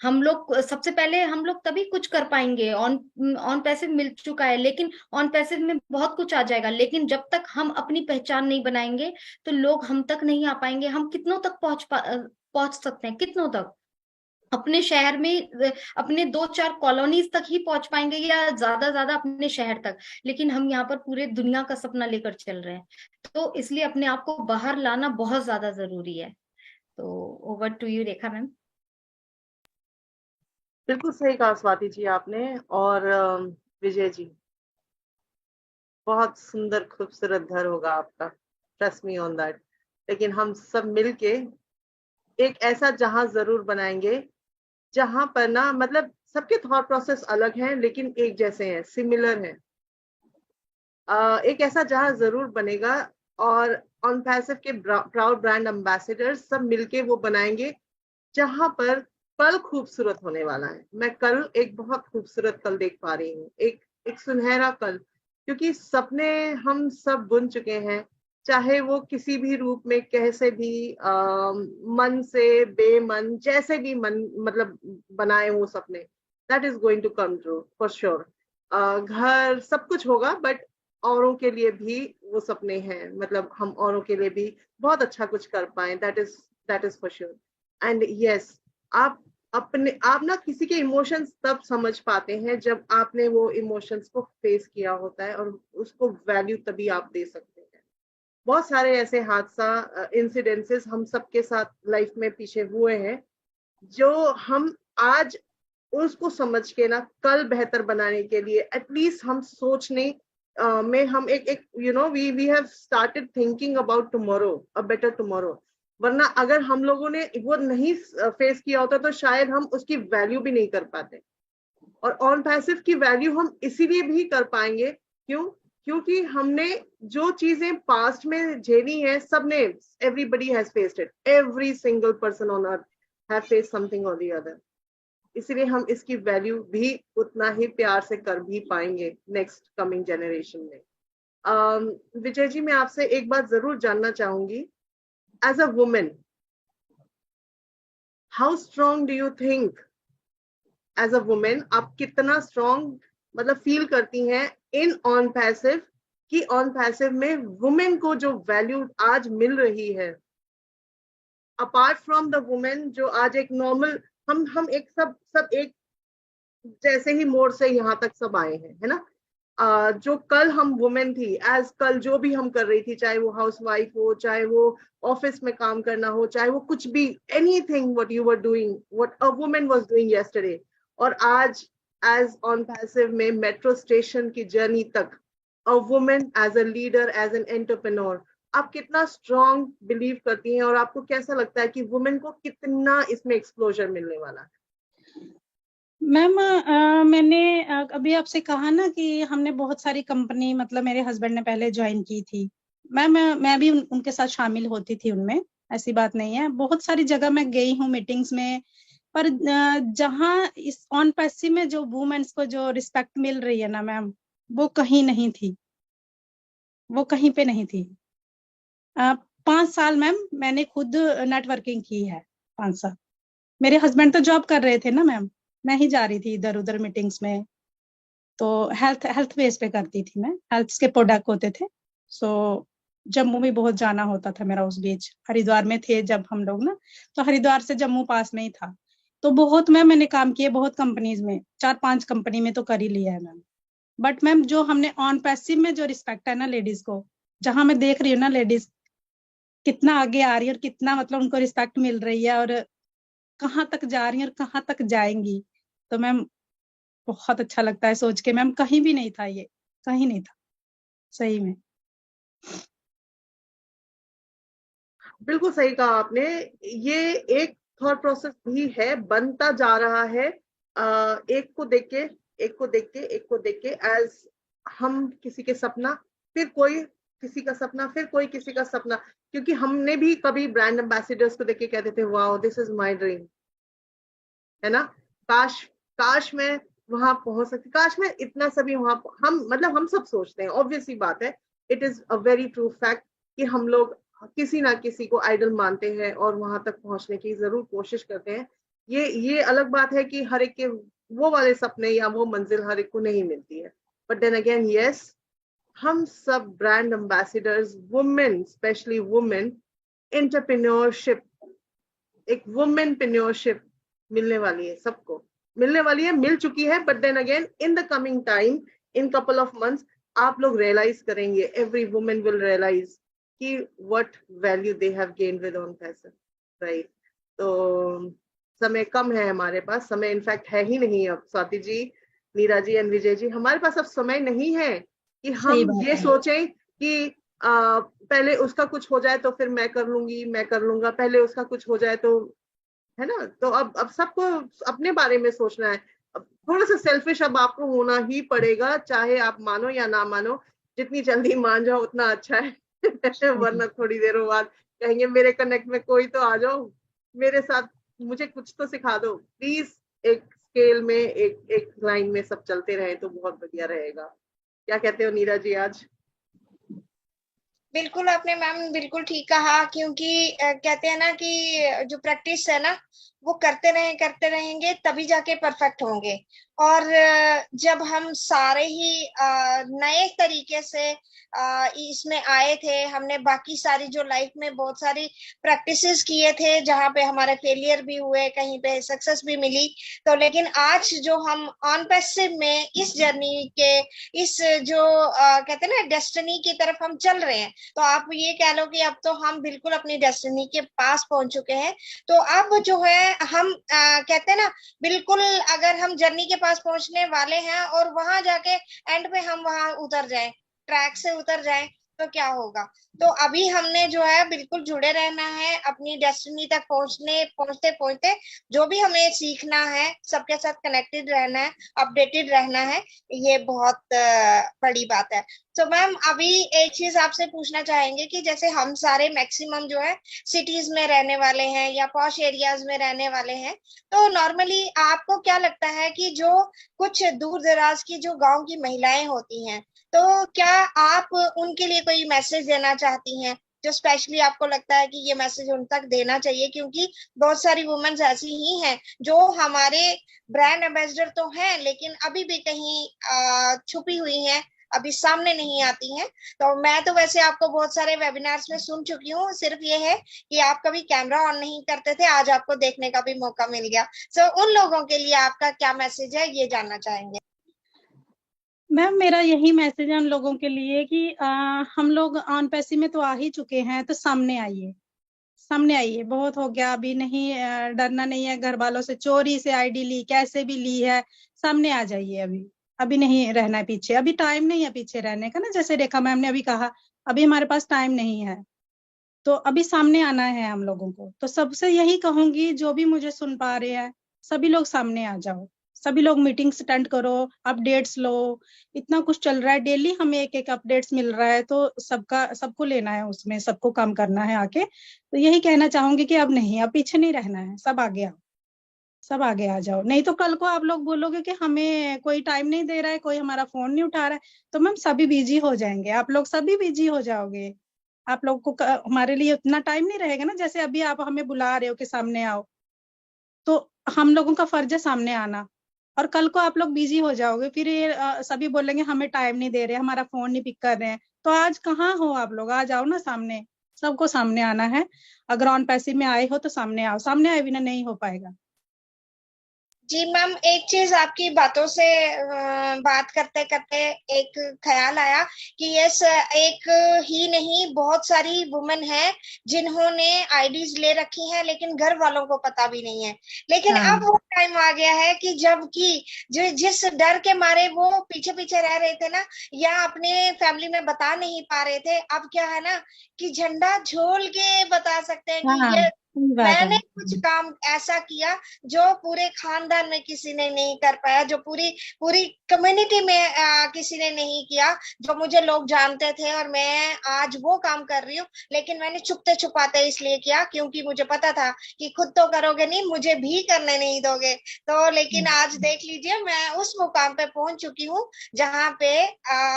हम लोग सबसे पहले हम लोग तभी कुछ कर पाएंगे। ऑन ऑन पैसिव मिल चुका है, लेकिन ऑन पैसिव में बहुत कुछ आ जाएगा, लेकिन जब तक हम अपनी पहचान नहीं बनाएंगे तो लोग हम तक नहीं आ पाएंगे। हम कितनों तक पहुंच सकते हैं, कितनों तक अपने शहर में, अपने 2-4 कॉलोनीज तक ही पहुंच पाएंगे या ज्यादा अपने शहर तक। लेकिन हम यहाँ पर पूरे दुनिया का सपना लेकर चल रहे हैं, तो इसलिए अपने आप को बाहर लाना बहुत ज्यादा जरूरी है। तो over to you Rekha ma'am. बिल्कुल सही कहा स्वाति जी आपने। और विजय जी, बहुत सुंदर खूबसूरत घर होगा आपका, ट्रस्ट मी ऑन दैट। लेकिन हम सब मिलके एक ऐसा जहां जरूर बनाएंगे जहां पर ना, मतलब सबके थॉट प्रोसेस अलग हैं लेकिन एक जैसे हैं, सिमिलर हैं। एक ऐसा जहां जरूर बनेगा और ऑन पैसिव के प्राउड ब्रांड एम्बेसडर सब मिलके वो बनाएंगे जहां पर कल खूबसूरत होने वाला है। मैं कल एक बहुत खूबसूरत कल देख पा रही हूँ, एक सुनहरा कल। क्योंकि सपने हम सब बुन चुके हैं, चाहे वो किसी भी रूप में, कैसे भी मन से बेमन, जैसे भी मन मतलब बनाए वो सपने, that is going to come true for sure. घर सब कुछ होगा, बट औरों के लिए भी वो सपने हैं, मतलब हम औरों के लिए भी बहुत अच्छा कुछ कर पाए, that is for sure. And yes, आप ना किसी के इमोशंस तब समझ पाते हैं जब आपने वो इमोशंस को फेस किया होता है, और उसको वैल्यू तभी आप दे सकते हैं। बहुत सारे ऐसे हादसा इंसिडेंसेस हम सबके साथ लाइफ में पीछे हुए हैं, जो हम आज उसको समझ के ना कल बेहतर बनाने के लिए एटलीस्ट हम सोचने में हम एक we have started thinking about tomorrow, a better tomorrow. वरना अगर हम लोगों ने वो नहीं फेस किया होता तो शायद हम उसकी वैल्यू भी नहीं कर पाते। और ऑन पैसिव की वैल्यू हम इसीलिए भी कर पाएंगे, क्योंकि हमने जो चीजें पास्ट में झेली हैं, सबने, everybody has faced it, every single person on earth have faced something और द अदर। इसलिए हम इसकी वैल्यू भी उतना ही प्यार से कर भी पाएंगे नेक्स्ट कमिंग जनरेशन में। विजय जी, मैं आपसे एक बात जरूर जानना चाहूंगी, as a woman, how strong do you think as a woman, आप कितना strong मतलब फील करती हैं इन ऑन पैसिव, कि ऑन पैसिव में वुमेन को जो वैल्यू आज मिल रही है, अपार्ट फ्रॉम द वुमेन जो आज एक नॉर्मल, हम एक सब एक जैसे ही मोड़ से यहाँ तक सब आए हैं, है ना। जो कल हम वुमेन थी, एज कल जो भी हम कर रही थी, चाहे वो हाउसवाइफ हो, चाहे वो ऑफिस में काम करना हो, चाहे वो कुछ भी, anything what you were doing, what a women was doing yesterday, और आज एज ऑन पैसिव में मेट्रो स्टेशन की जर्नी तक, a women as a leader, as an entrepreneur, आप कितना स्ट्रॉन्ग बिलीव करती हैं और आपको कैसा लगता है कि वुमेन को कितना इसमें एक्सप्लोजर मिलने वाला है? मैम मैंने अभी आपसे कहा ना कि हमने बहुत सारी कंपनी, मतलब मेरे हस्बैंड ने पहले ज्वाइन की थी, मैम मैं भी उनके साथ शामिल होती थी उनमें, ऐसी बात नहीं है। बहुत सारी जगह मैं गई हूँ मीटिंग्स में, पर जहाँ इस ऑन पैसिव में जो वुमेन्स को जो रिस्पेक्ट मिल रही है ना मैम, वो कहीं नहीं थी, वो कहीं पे नहीं थी। 5 साल मैम मैंने खुद नेटवर्किंग की है, 5 साल। मेरे हस्बैंड तो जॉब कर रहे थे ना मैम, मैं ही जा रही थी इधर उधर मीटिंग्स में। तो हेल्थ बेस पे करती थी मैं, हेल्थ के प्रोडक्ट होते थे। सो जम्मू में बहुत जाना होता था मेरा उस बीच, हरिद्वार में थे जब हम लोग ना, तो हरिद्वार से जम्मू पास में ही था। तो बहुत मैंने काम किए बहुत कंपनीज में, 4-5 कंपनी में तो कर ही लिया है मैम। बट मैम जो हमने ऑन पैसिव में जो रिस्पेक्ट है ना लेडीज को, जहां मैं देख रही हूँ ना लेडीज कितना आगे आ रही है और कितना मतलब उनको रिस्पेक्ट मिल रही है, और कहाँ तक जा रही है और कहाँ तक जाएंगी, तो मैम बहुत अच्छा लगता है सोच के मैम। कहीं भी नहीं था ये, कहीं नहीं था सही में। बिल्कुल सही कहा आपने। ये एक थॉट प्रोसेस भी है, बनता जा रहा है। एक को देख के, एक को देख के, एक को देख के, एज हम किसी के सपना, फिर कोई किसी का सपना, फिर कोई किसी का सपना। क्योंकि हमने भी कभी ब्रांड एम्बेसडर्स को देख के कहते थे wow this is my dream, है ना। काश, काश मैं वहां पहुंच सकती, काश मैं इतना सभी वहां, हम मतलब हम सब सोचते हैं, ऑब्वियसली बात है। It is a very true fact कि हम लोग किसी ना किसी को आइडल मानते हैं और वहां तक पहुंचने की जरूर कोशिश करते हैं। ये अलग बात है कि हर एक के वो वाले सपने या वो मंजिल हर एक को नहीं मिलती है। बट देन अगेन यस, हम सब brand ambassadors, women, specially women entrepreneurship, एक वुमेनप्रेन्योरशिप मिलने वाली है, सबको मिलने वाली है, मिल चुकी है। But then again in the coming time, in couple of months, आप लोग रियलाइज करेंगे, एवरी वुमेन विल रियलाइज कि what value they have gained with own पैसा, राइट। तो समय कम है हमारे पास, समय इनफैक्ट है ही नहीं अब। स्वाति जी, नीरा जी एंड विजय जी, हमारे पास अब समय नहीं है कि सही हम बात ये है। सोचें कि पहले उसका कुछ हो जाए तो फिर मैं कर लूंगी, मैं कर लूंगा, पहले उसका कुछ हो जाए तो, है ना। तो अब सबको अपने बारे में सोचना है। अब थोड़ा सा सेल्फिश अब आपको होना ही पड़ेगा, चाहे आप मानो या ना मानो। जितनी जल्दी मान जाओ उतना अच्छा है वरना थोड़ी देर बाद कहेंगे मेरे कनेक्ट में कोई तो आ जाओ मेरे साथ, मुझे कुछ तो सिखा दो प्लीज। एक स्केल में, एक एक लाइन में सब चलते रहे तो बहुत बढ़िया रहेगा। क्या कहते हो नीरा जी आज? बिल्कुल आपने मैम बिल्कुल ठीक कहा, क्योंकि कहते हैं ना कि जो प्रैक्टिस है ना वो करते रहेंगे तभी जाके परफेक्ट होंगे। और जब हम सारे ही नए तरीके से इसमें आए थे, हमने बाकी सारी जो लाइफ में बहुत सारी प्रैक्टिसेस किए थे जहाँ पे हमारे फेलियर भी हुए, कहीं पे सक्सेस भी मिली। तो लेकिन आज जो हम ऑन पैसिव में इस जर्नी के, इस जो कहते हैं ना डेस्टिनी की तरफ हम चल रहे हैं, तो आप ये कह लो कि अब तो हम बिल्कुल अपनी डेस्टिनी के पास पहुंच चुके हैं। तो अब जो है हम कहते हैं ना, बिल्कुल अगर हम जर्नी के पास पहुंचने वाले हैं और वहां जाके एंड पे हम वहां उतर जाएं, ट्रैक से उतर जाएं, तो क्या होगा। तो अभी हमने जो है बिल्कुल जुड़े रहना है अपनी डेस्टिनी तक पहुंचते पहुंचते। जो भी हमें सीखना है, सबके साथ कनेक्टेड रहना है, अपडेटेड रहना है, ये बहुत बड़ी बात है। तो मैम अभी एक चीज आपसे पूछना चाहेंगे कि जैसे हम सारे मैक्सिमम जो है सिटीज में रहने वाले हैं या पॉश एरियाज में रहने वाले हैं, तो नॉर्मली आपको क्या लगता है कि जो कुछ दूर दराज की जो गांव की महिलाएं होती हैं, तो क्या आप उनके लिए कोई मैसेज देना चाहती हैं, जो स्पेशली आपको लगता है कि ये मैसेज उन तक देना चाहिए? क्योंकि बहुत सारी वुमेन्स ऐसी ही हैं जो हमारे ब्रांड एम्बेसडर तो हैं लेकिन अभी भी कहीं छुपी हुई हैं, अभी सामने नहीं आती हैं। तो मैं तो वैसे आपको बहुत सारे वेबिनार्स में सुन चुकी हूँ, सिर्फ ये है कि आप कभी कैमरा ऑन नहीं करते थे, आज आपको देखने का भी मौका मिल गया। सो उन लोगों के लिए आपका क्या मैसेज है, ये जानना चाहेंगे। मैम मेरा यही मैसेज है उन लोगों के लिए कि हम लोग ऑन पैसे में तो आ ही चुके हैं, तो सामने आइए, सामने आइए। बहुत हो गया, अभी नहीं डरना नहीं है घर वालों से, चोरी से आईडी ली, कैसे भी ली है, सामने आ जाइए। अभी अभी नहीं रहना है पीछे, अभी टाइम नहीं है पीछे रहने का ना, जैसे रेखा मैम ने अभी कहा, अभी हमारे पास टाइम नहीं है, तो अभी सामने आना है हम लोगों को। तो सबसे यही कहूंगी जो भी मुझे सुन पा रहे हैं, सभी लोग सामने आ जाओ, सभी लोग मीटिंग्स अटेंड करो, अपडेट्स लो, इतना कुछ चल रहा है, डेली हमें एक एक अपडेट्स मिल रहा है, तो सबको लेना है, उसमें सबको काम करना है आके। तो यही कहना चाहूंगी कि अब नहीं, अब पीछे नहीं रहना है, सब आगे आओ, सब आगे आ जाओ। नहीं तो कल को आप लोग बोलोगे कि हमें कोई टाइम नहीं दे रहा है, कोई हमारा फोन नहीं उठा रहा है, तो मैम सभी बिजी हो जाएंगे, आप लोग सभी बिजी हो जाओगे। आप लोग को हमारे लिए उतना टाइम नहीं रहेगा ना, जैसे अभी आप हमें बुला रहे हो कि सामने आओ, तो हम लोगों का फर्ज है सामने आना। और कल को आप लोग बिजी हो जाओगे, फिर ये सभी बोलेंगे हमें टाइम नहीं दे रहे, हमारा फोन नहीं पिक कर रहे हैं। तो आज कहाँ हो आप लोग, आ जाओ ना सामने, सबको सामने आना है। अगर ऑन पैसिव में आए हो तो सामने आओ, सामने आए बिना नहीं हो पाएगा। जी मैम, एक चीज आपकी बातों से बात करते करते एक ख्याल आया कि यस, एक ही नहीं बहुत सारी वुमेन है जिन्होंने आईडीज ले रखी हैं, लेकिन घर वालों को पता भी नहीं है। लेकिन हाँ। अब वो टाइम आ गया है कि जबकि जिस डर के मारे वो पीछे पीछे रह रहे थे ना, या अपने फैमिली में बता नहीं पा रहे थे, अब क्या है ना कि झंडा झोल के बता सकते हैं कि हाँ, ये सही बात है। मैंने कुछ काम ऐसा किया जो पूरे खानदान में किसी ने नहीं कर पाया, जो पूरी पूरी कम्युनिटी में किसी ने नहीं किया, जो मुझे लोग जानते थे, और मैं आज वो काम कर रही हूँ। लेकिन मैंने छुपते छुपाते इसलिए किया क्योंकि मुझे पता था कि खुद तो करोगे नहीं, मुझे भी करने नहीं दोगे। तो लेकिन आज देख लीजिए, मैं उस मुकाम पे पहुंच चुकी हूँ जहाँ पे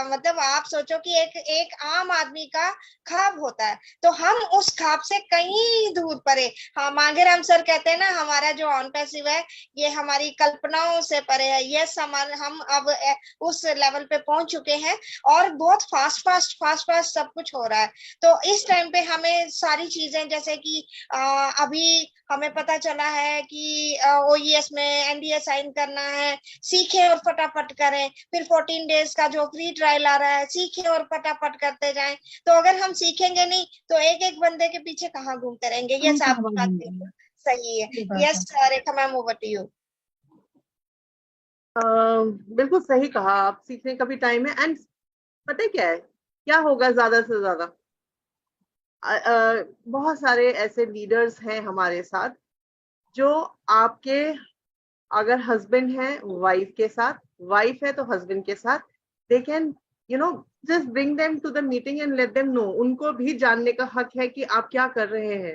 मतलब आप सोचो कि एक एक आम आदमी का ख्वाब होता है, तो हम उस ख्वाब से कहीं दूर परे। हाँ, मांगेराम सर कहते हैं ना, हमारा जो ऑन पैसिव है ये हमारी कल्पनाओं से परे है। यस, हम अब उस लेवल पे पहुंच चुके हैं, और बहुत फास्ट फास्ट फास्ट फास्ट सब कुछ हो रहा है। तो इस टाइम पे हमें सारी चीजें, जैसे कि अभी हमें पता चला है कि ओईएस में एनडीए साइन करना है, सीखें और फटाफट करें। फिर 14 डेज का जो फ्री ट्रायल आ रहा है, सीखें और फटाफट करते जाएं। तो अगर हम सीखेंगे नहीं तो एक एक बंदे के पीछे कहाँ घूमते रहेंगे। हम यस, कहाँ आपकी बात बोलेंगे, बिल्कुल सही है। सही बात है। Yes Rekha ma'am, over to you. बिल्कुल सही कहा आप, सीखने का भी टाइम है। एंड पता है क्या है, क्या होगा ज्यादा से ज्यादा, बहुत सारे ऐसे लीडर्स हैं हमारे साथ जो आपके, अगर हस्बैंड है वाइफ के साथ, वाइफ है तो हस्बैंड के साथ, they can just bring them to the meeting and let them know. उनको भी जानने का हक है कि आप क्या कर रहे हैं।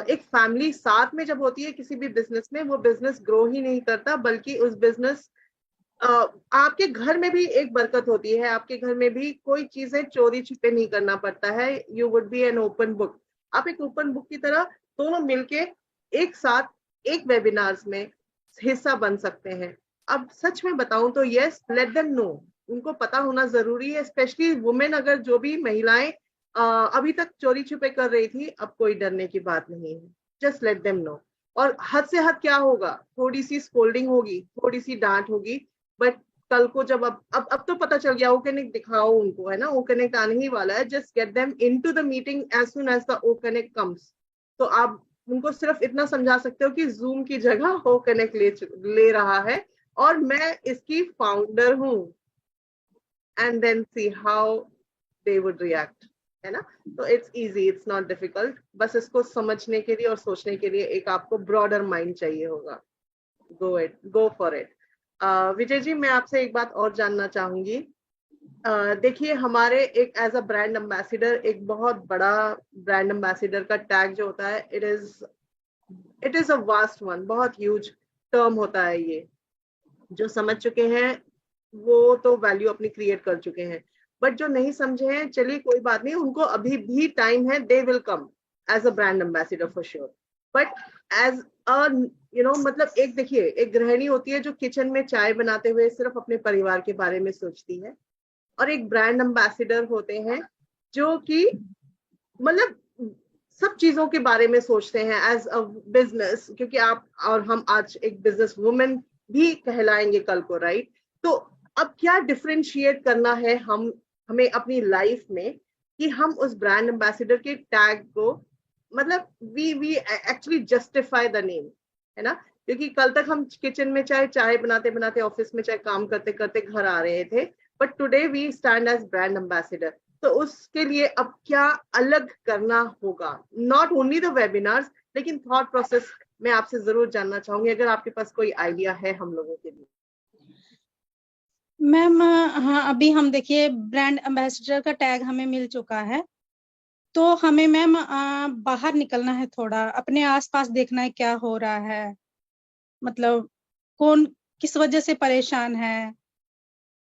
एक फैमिली साथ में जब होती है किसी भी बिजनेस में, वो बिजनेस ग्रो ही नहीं करता, बल्कि उस बिजनेस, आपके घर में भी एक बरकत होती है, आपके घर में भी कोई चीजें चोरी छिपे नहीं करना पड़ता है। You would be an open book. आप एक ओपन बुक की तरह दोनों मिलके एक साथ एक वेबिनार्स में हिस्सा बन सकते हैं। अब सच में बताऊं तो यस, लेट देम नो, उनको पता होना जरूरी है। स्पेशली वुमेन, अगर जो भी महिलाएं अभी तक चोरी छुपे कर रही थी, अब कोई डरने की बात नहीं है। Just let them know. और हद से हद क्या होगा, थोड़ी सी स्कोल्डिंग होगी, थोड़ी सी डांट होगी, बट कल को जब अब तो पता चल गया, ओ कनेक्ट दिखाओ उनको, है ना, ओ कनेक्ट आने ही वाला है। Just get them into the meeting as soon as the O connect comes. तो आप उनको सिर्फ इतना समझा सकते हो कि जूम की जगह ओ कनेक्ट ले रहा है, और मैं इसकी फाउंडर हूँ। And then see how they would react, है ना। तो it's easy, it's not difficult. बस इसको समझने के लिए और सोचने के लिए एक आपको ब्रॉडर माइंड चाहिए होगा। Go for it. Vijay ji, मैं आपसे एक बात और जानना चाहूंगी। देखिए, हमारे एक एज अ ब्रांड एम्बेसडर, एक बहुत बड़ा ब्रांड एम्बेसडर का टैग जो होता है, it is a vast one, बहुत ह्यूज टर्म होता है ये। जो समझ चुके हैं वो तो वैल्यू अपनी क्रिएट कर चुके हैं, बट जो नहीं समझे हैं, चलिए कोई बात नहीं, उनको अभी भी टाइम है, they will come as a brand ambassador for sure. But as a मतलब एक देखिए, एक गृहिणी होती है जो किचन में चाय बनाते हुए सिर्फ अपने परिवार के बारे में सोचती है, और एक ब्रांड एम्बेसडर होते हैं जो कि मतलब सब चीजों के बारे में सोचते हैं एज अ बिजनेस, क्योंकि आप और हम आज एक बिजनेस वुमेन भी कहलाएंगे कल को, राइट। तो अब क्या डिफरेंशिएट करना है हमें अपनी लाइफ में, कि हम उस ब्रांड एम्बेसडर के टैग को, मतलब we actually justify the name, है ना। क्योंकि कल तक हम किचन में चाय बनाते बनाते, ऑफिस में चाहे काम करते करते घर आ रहे थे, but today we stand as brand ambassador. तो उसके लिए अब क्या अलग करना होगा, नॉट ओनली द वेबिनार्स, लेकिन थॉट प्रोसेस मैं आपसे जरूर जानना चाहूंगी, अगर आपके पास कोई आइडिया है हम लोगों के लिए। मैम हाँ, अभी हम देखिए ब्रांड एम्बेसडर का टैग हमें मिल चुका है, तो हमें मैम बाहर निकलना है, थोड़ा अपने आसपास देखना है क्या हो रहा है, मतलब कौन किस वजह से परेशान है,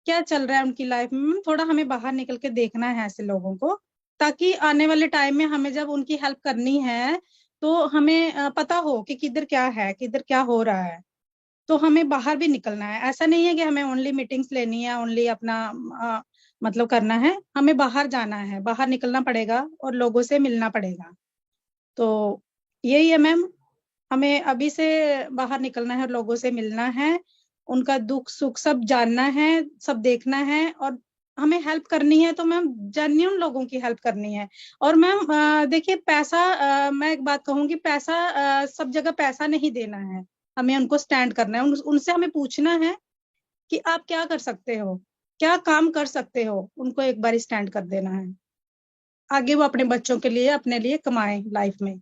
क्या चल रहा है उनकी लाइफ में। थोड़ा हमें बाहर निकल के देखना है ऐसे लोगों को, ताकि आने वाले टाइम में हमें जब उनकी हेल्प करनी है तो हमें पता हो कि किधर क्या है, किधर क्या हो रहा है। तो हमें बाहर भी निकलना है, ऐसा नहीं है कि हमें ओनली मीटिंग्स लेनी है, ओनली अपना मतलब करना है, हमें बाहर जाना है, बाहर निकलना पड़ेगा और लोगों से मिलना पड़ेगा। तो यही है मैम, हमें अभी से बाहर निकलना है और लोगों से मिलना है, उनका दुख सुख सब जानना है, सब देखना है, और हमें हेल्प करनी है तो मैम जेन्युइन लोगों की हेल्प करनी है। और मैम देखिए पैसा, मैं एक बात कहूंगी, पैसा सब जगह पैसा नहीं देना है, हमें उनको स्टैंड करना है, उनसे हमें पूछना है कि आप क्या कर सकते हो, क्या काम कर सकते हो, उनको एक बार स्टैंड कर देना है। आगे वो अपने बच्चों के लिए अपने लिए कमाए, लाइफ में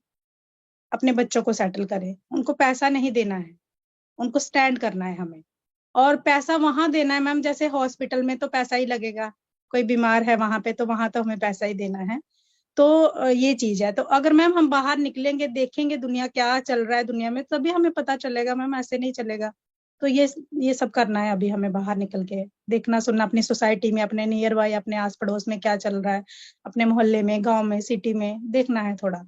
अपने बच्चों को सेटल करे, उनको पैसा नहीं देना है, उनको स्टैंड करना है हमें। और पैसा वहां देना है मैम, जैसे हॉस्पिटल में तो पैसा ही लगेगा, कोई बीमार है वहां पे तो वहां तो हमें पैसा ही देना है। तो ये चीज है। तो अगर मैम हम बाहर निकलेंगे, देखेंगे दुनिया क्या चल रहा है दुनिया में, तभी हमें पता चलेगा मैम, ऐसे नहीं चलेगा। तो ये सब करना है, अभी हमें बाहर निकल के देखना सुनना, अपनी सोसाइटी में, अपने नियर बाय, अपने आस पड़ोस में क्या चल रहा है, अपने मोहल्ले में, गांव में, सिटी में देखना है थोड़ा।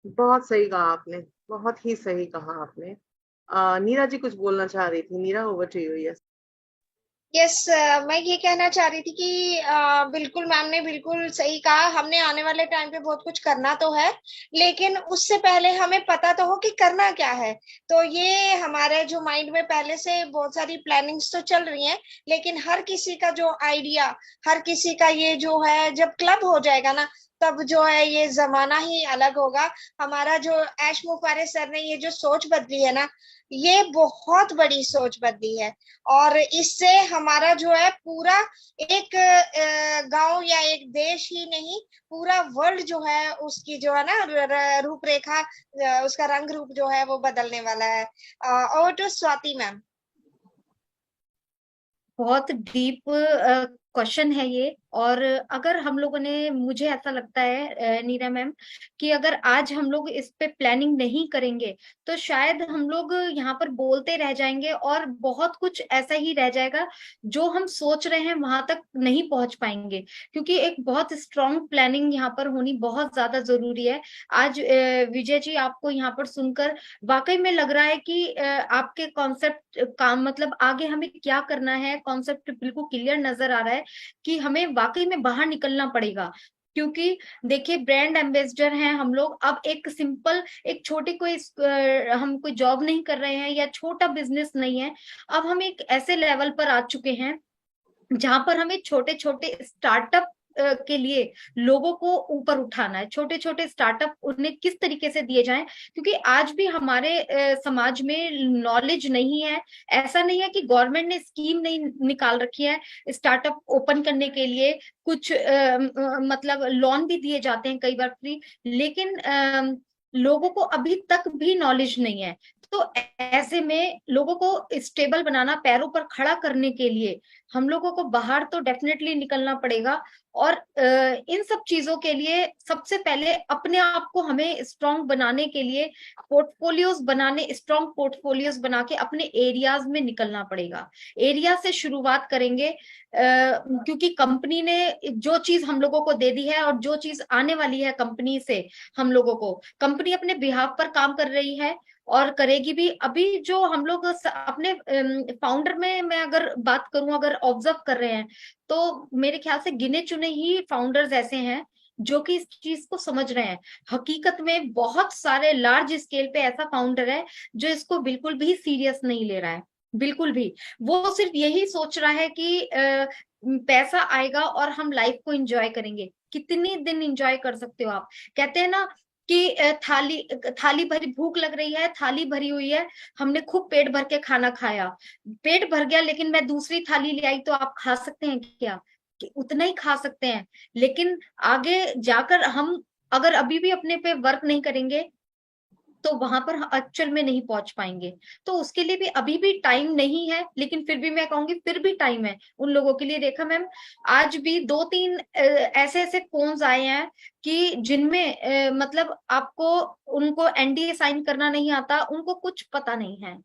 बहुत सही कहा आपने, बहुत ही सही कहा आपने। नीरा जी कुछ बोलना चाह रही थी। Neera, over to you. Yes. Yes, मैं ये कहना चाह रही थी कि बिल्कुल मैम ने बिल्कुल सही कहा, हमने आने वाले टाइम पे बहुत कुछ करना तो है, लेकिन उससे पहले हमें पता तो हो कि करना क्या है। तो ये हमारे जो माइंड में पहले से बहुत सारी प्लानिंग्स तो चल रही हैं, लेकिन हर किसी का जो आइडिया, हर किसी का ये जो है, जब क्लब हो जाएगा ना, तब जो है ये जमाना ही अलग होगा। हमारा जो ऐश मुफारे सर ने ये जो सोच बदली है ना, ये बहुत बड़ी सोच बदली है। और इससे हमारा जो है पूरा एक गांव या एक देश ही नहीं, पूरा वर्ल्ड जो है उसकी जो है ना रूपरेखा, उसका रंग रूप जो है वो बदलने वाला है। और तो स्वाति मैम। बहुत डीप क्वेश्चन है ये। और अगर हम लोगों ने, मुझे ऐसा लगता है नीरा मैम, कि अगर आज हम लोग इस पे प्लानिंग नहीं करेंगे तो शायद हम लोग यहाँ पर बोलते रह जाएंगे और बहुत कुछ ऐसा ही रह जाएगा, जो हम सोच रहे हैं वहां तक नहीं पहुंच पाएंगे। क्योंकि एक बहुत स्ट्रांग प्लानिंग यहाँ पर होनी बहुत ज्यादा जरूरी है। आज विजय जी, आपको यहाँ पर सुनकर वाकई में लग रहा है कि आपके कॉन्सेप्ट काम, मतलब आगे हमें क्या करना है, कॉन्सेप्ट बिल्कुल क्लियर नजर आ रहा है कि हमें वाकई में बाहर निकलना पड़ेगा। क्योंकि देखिए, ब्रांड एम्बेसडर हैं हम लोग, अब एक सिंपल, एक छोटी कोई हम कोई जॉब नहीं कर रहे हैं या छोटा बिजनेस नहीं है। अब हम एक ऐसे लेवल पर आ चुके हैं जहां पर हमें छोटे छोटे स्टार्टअप के लिए लोगों को ऊपर उठाना है। छोटे छोटे स्टार्टअप उन्हें किस तरीके से दिए जाएं, क्योंकि आज भी हमारे समाज में नॉलेज नहीं है। ऐसा नहीं है कि गवर्नमेंट ने स्कीम नहीं निकाल रखी है स्टार्टअप ओपन करने के लिए, कुछ मतलब लोन भी दिए जाते हैं कई बार फ्री, लेकिन लोगों को अभी तक भी नॉलेज नहीं है। तो ऐसे में लोगों को स्टेबल बनाना, पैरों पर खड़ा करने के लिए हम लोगों को बाहर तो डेफिनेटली निकलना पड़ेगा। और इन सब चीजों के लिए सबसे पहले अपने आप को हमें स्ट्रांग बनाने के लिए पोर्टफोलियोज बनाने, स्ट्रांग पोर्टफोलियोज बना के अपने एरियाज में निकलना पड़ेगा। एरिया से शुरुआत करेंगे, क्योंकि कंपनी ने जो चीज हम लोगों को दे दी है और जो चीज आने वाली है कंपनी से हम लोगों को, कंपनी अपने बिहाफ पर काम कर रही है और करेगी भी। अभी जो हम लोग अपने फाउंडर में मैं अगर बात करूं, अगर ऑब्जर्व कर रहे हैं, तो मेरे ख्याल से गिने चुने ही फाउंडर्स ऐसे हैं जो कि इस चीज को समझ रहे हैं। हकीकत में बहुत सारे लार्ज स्केल पे ऐसा फाउंडर है जो इसको बिल्कुल भी सीरियस नहीं ले रहा है, बिल्कुल भी। वो सिर्फ यही सोच रहा है कि पैसा आएगा और हम लाइफ को एंजॉय करेंगे। कितनी दिन एंजॉय कर सकते हो आप? कहते हैं ना कि थाली थाली भरी, भूख लग रही है, थाली भरी हुई है, हमने खूब पेट भर के खाना खाया, पेट भर गया, लेकिन मैं दूसरी थाली ले आई, तो आप खा सकते हैं क्या? कि उतना ही खा सकते हैं। लेकिन आगे जाकर हम अगर अभी भी अपने पे वर्क नहीं करेंगे तो वहां पर एक्चुअल में नहीं पहुंच पाएंगे। तो उसके लिए भी अभी भी टाइम नहीं है, लेकिन फिर भी मैं कहूंगी फिर भी टाइम है उन लोगों के लिए। रेखा मैम, आज भी 2-3 ऐसे ऐसे फोन्स आए हैं कि जिनमें मतलब आपको, उनको एनडीए साइन करना नहीं आता, उनको कुछ पता नहीं है,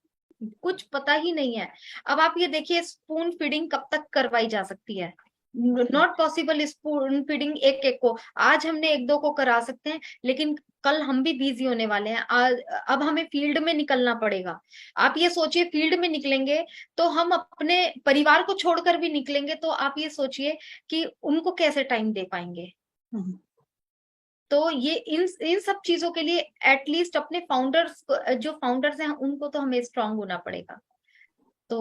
कुछ पता ही नहीं है। अब आप ये देखिए, स्पून फीडिंग कब तक करवाई जा सकती है? Not possible. स्पून फीडिंग एक एक को आज हमने एक दो को करा सकते हैं, लेकिन कल हम भी बिजी होने वाले हैं। अब हमें फील्ड में निकलना पड़ेगा। आप ये सोचिए, फील्ड में निकलेंगे तो हम अपने परिवार को छोड़कर भी निकलेंगे, तो आप ये सोचिए कि उनको कैसे टाइम दे पाएंगे। तो ये इन सब चीजों के लिए एटलीस्ट अपने फाउंडर्स, जो फाउंडर्स हैं, उनको तो हमें स्ट्रांग होना पड़ेगा। तो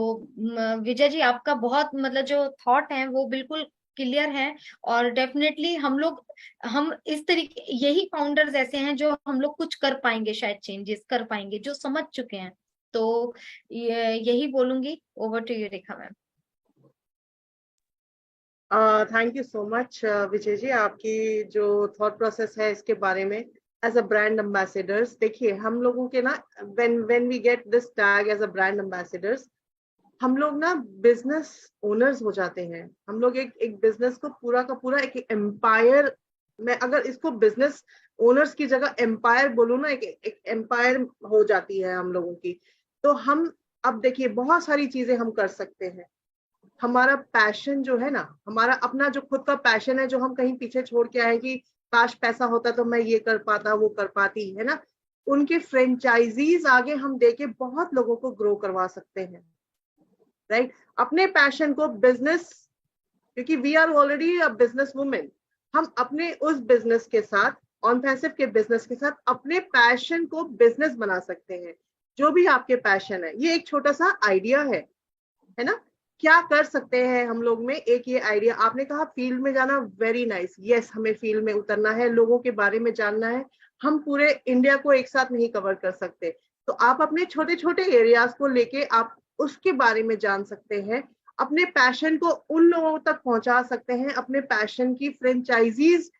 विजय जी, आपका बहुत मतलब जो थॉट है वो बिल्कुल क्लियर है। और डेफिनेटली हम इस तरीके, यही फाउंडर्स ऐसे हैं जो हम लोग कुछ कर पाएंगे, शायद चेंजेस कर पाएंगे, जो समझ चुके हैं। तो यही बोलूंगी। Over to you Rekha ma'am. Thank you so much Vijay ji, आपकी जो थॉट प्रोसेस है इसके बारे में। एज अ ब्रांड एम्बेसडर्स, देखिए हम लोगों के ना, when we get this tag as a brand ambassadors, हम लोग ना बिजनेस ओनर्स हो जाते हैं। हम लोग एक बिजनेस को पूरा का पूरा एक एम्पायर, मैं अगर इसको बिजनेस ओनर्स की जगह एम्पायर बोलूँ ना, एक एम्पायर हो जाती है हम लोगों की। तो हम, अब देखिए बहुत सारी चीजें हम कर सकते हैं। हमारा पैशन जो है ना, हमारा अपना जो खुद का पैशन है, जो हम कहीं पीछे छोड़ के आए कि काश पैसा होता तो मैं ये कर पाता, वो कर पाती, है ना, उनके फ्रेंचाइजीज आगे हम देके बहुत लोगों को ग्रो करवा सकते हैं। राइट, अपने पैशन को बिजनेस, क्योंकि we are already a business women, हम अपने उस बिजनेस के साथ, ऑन पैसिव के बिजनेस के साथ अपने पैशन को बिजनेस बना सकते हैं। जो भी आपके पैशन है, ये एक छोटा सा आइडिया है ना, क्या कर सकते हैं हम लोग में। एक ये आइडिया, आपने कहा फील्ड में जाना, वेरी नाइस, यस, हमें फील्ड में उतरना है, लोगों के बारे में जानना है। हम पूरे इंडिया को एक साथ नहीं कवर कर सकते, तो आप अपने छोटे छोटे एरियाज को लेके आप उसके बारे में जान सकते हैं, अपने पैशन को उन लोगों तक पहुंचा सकते हैं, अपने पैशन की फ्रेंचाइजीज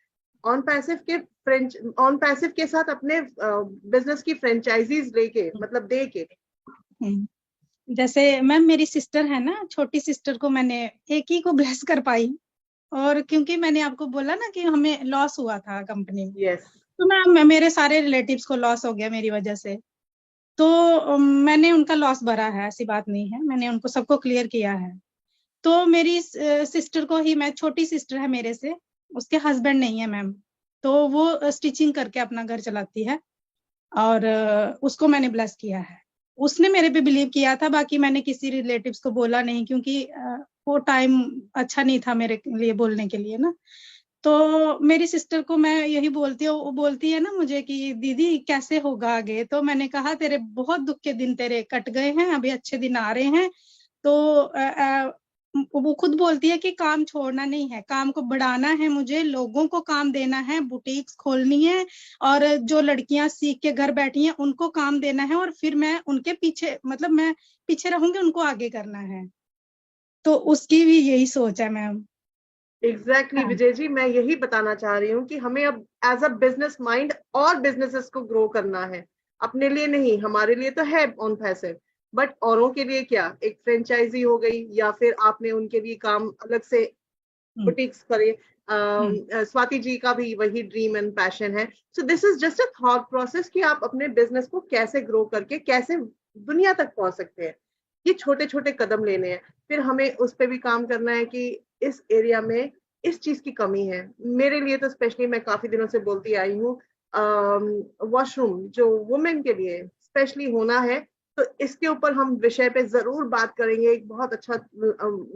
ऑन पैसिव के साथ अपने बिजनेस की फ्रेंचाइजीज लेके, मतलब दे के। जैसे मैम मेरी सिस्टर है ना, छोटी सिस्टर को मैंने एक ही को ब्लेस कर पाई, और क्योंकि मैंने आपको बोला ना कि हमें लॉस हुआ था कंपनी में, यस, तो मैं मेरे सारे रिलेटिव्स को लॉस हो गया मेरी वजह से। तो मैंने उनका लॉस भरा है, ऐसी बात नहीं है, मैंने उनको सबको क्लियर किया है। तो मेरी सिस्टर को ही, मैं छोटी सिस्टर है मेरे से, उसके हस्बैंड नहीं है मैम, तो वो स्टिचिंग करके अपना घर चलाती है, और उसको मैंने ब्लेस किया है। उसने मेरे पे बिलीव किया था, बाकी मैंने किसी रिलेटिव्स को बोला नहीं, क्योंकि वो टाइम अच्छा नहीं था मेरे लिए बोलने के लिए ना। तो मेरी सिस्टर को मैं यही बोलती हूँ, वो बोलती है ना मुझे कि दीदी कैसे होगा आगे, तो मैंने कहा तेरे बहुत दुख के दिन तेरे कट गए हैं, अभी अच्छे दिन आ रहे हैं। तो वो खुद बोलती है कि काम छोड़ना नहीं है, काम को बढ़ाना है, मुझे लोगों को काम देना है, बुटीक्स खोलनी है, और जो लड़कियां सीख के घर बैठी हैं उनको काम देना है, और फिर मैं उनके पीछे, मतलब मैं पीछे रहूंगी, उनको आगे करना है। तो उसकी भी यही सोच है मैम। एग्जैक्टली विजय जी, मैं यही बताना चाह रही हूँ कि हमें अब एज अ बिजनेस माइंड और बिजनेसेस को ग्रो करना है। अपने लिए नहीं, हमारे लिए तो है ऑन पैसिव, बट औरों के लिए क्या, एक फ्रेंचाइजी हो गई, या फिर आपने उनके लिए काम अलग से बुटीक्स करे। स्वाति जी का भी वही ड्रीम एंड पैशन है। So this is just a thought process कि आप अपने बिजनेस को कैसे ग्रो करके कैसे दुनिया तक पहुंच सकते हैं। ये छोटे छोटे कदम लेने हैं, फिर हमें उस पर भी काम करना है कि इस एरिया में इस चीज की कमी है। मेरे लिए तो स्पेशली, मैं काफी दिनों से बोलती आई हूँ, वॉशरूम जो वुमेन के लिए स्पेशली होना है। तो इसके ऊपर हम विषय पे जरूर बात करेंगे, एक बहुत अच्छा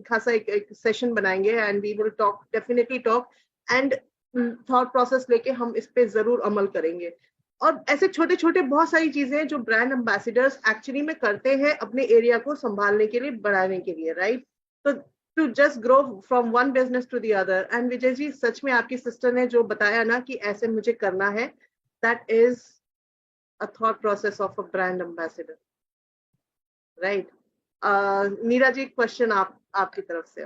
खासा एक सेशन बनाएंगे, and we will talk, definitely talk, and thought process लेके हम इस पे जरूर अमल करेंगे। और ऐसे छोटे छोटे बहुत सारी चीजें हैं जो ब्रांड एम्बेसडर्स एक्चुअली में करते हैं अपने एरिया को संभालने के लिए, बढ़ाने के लिए, राइट। तो to just grow from one business to the other. And Vijay ji, सच में आपकी सिस्टर ने जो बताया ना कि ऐसे मुझे करना है, that is a thought process of a brand ambassador, right. Neera ji, question आपकी तरफ से।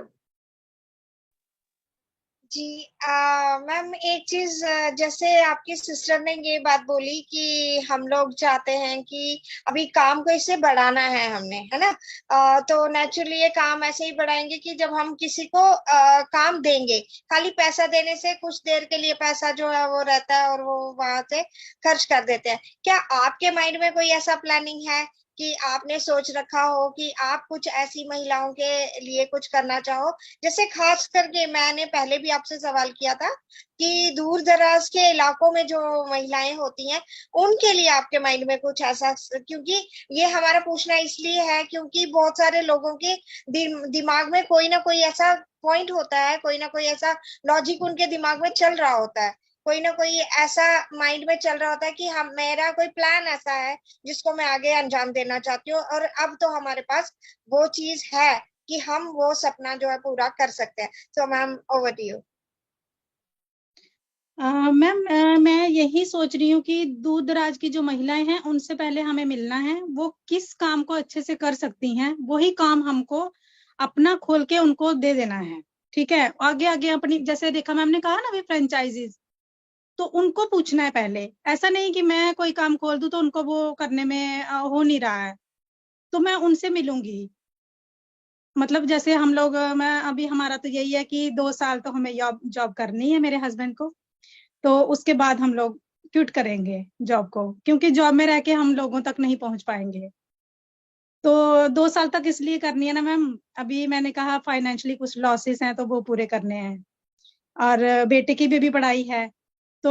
जी मैम, एक चीज जैसे आपकी सिस्टर ने ये बात बोली कि हम लोग चाहते हैं कि अभी काम को इससे बढ़ाना है हमने, है ना। तो नेचुरली ये काम ऐसे ही बढ़ाएंगे कि जब हम किसी को काम देंगे, खाली पैसा देने से कुछ देर के लिए पैसा जो है वो रहता है और वो वहां से खर्च कर देते हैं। क्या आपके माइंड में कोई ऐसा प्लानिंग है कि आपने सोच रखा हो कि आप कुछ ऐसी महिलाओं के लिए कुछ करना चाहो? जैसे खास करके मैंने पहले भी आपसे सवाल किया था कि दूर दराज के इलाकों में जो महिलाएं होती हैं, उनके लिए आपके माइंड में कुछ ऐसा, क्योंकि ये हमारा पूछना इसलिए है क्योंकि बहुत सारे लोगों के दिमाग में कोई ना कोई ऐसा पॉइंट होता है, कोई ना कोई ऐसा लॉजिक उनके दिमाग में चल रहा होता है, कोई ना कोई ऐसा माइंड में चल रहा होता है कि हम, मेरा कोई प्लान ऐसा है जिसको मैं आगे अंजाम देना चाहती हूँ, और अब तो हमारे पास वो चीज है कि हम वो सपना जो है पूरा कर सकते हैं। So ma'am, over to you. Ma'am, मैं यही सोच रही हूँ कि दूर दराज की जो महिलाएं हैं उनसे पहले हमें मिलना है। वो किस काम को अच्छे से कर सकती हैं, वही काम हमको अपना खोल के उनको दे देना है। ठीक है, आगे आगे अपनी, जैसे रेखा मैम ने कहा ना भी फ्रेंचाइजीज, तो उनको पूछना है पहले। ऐसा नहीं कि मैं कोई काम खोल दूं तो उनको वो करने में हो नहीं रहा है, तो मैं उनसे मिलूंगी। मतलब जैसे हम लोग, मैं अभी, हमारा तो यही है कि 2 साल तो हमें जॉब जॉब करनी है मेरे हस्बैंड को, तो उसके बाद हम लोग क्विट करेंगे जॉब को, क्योंकि जॉब में रह के हम लोगों तक नहीं पहुंच पाएंगे। तो 2 साल तक इसलिए करनी है ना मैम, अभी मैंने कहा फाइनेंशियली कुछ लॉसेस हैं तो वो पूरे करने हैं, और बेटे की भी पढ़ाई है। तो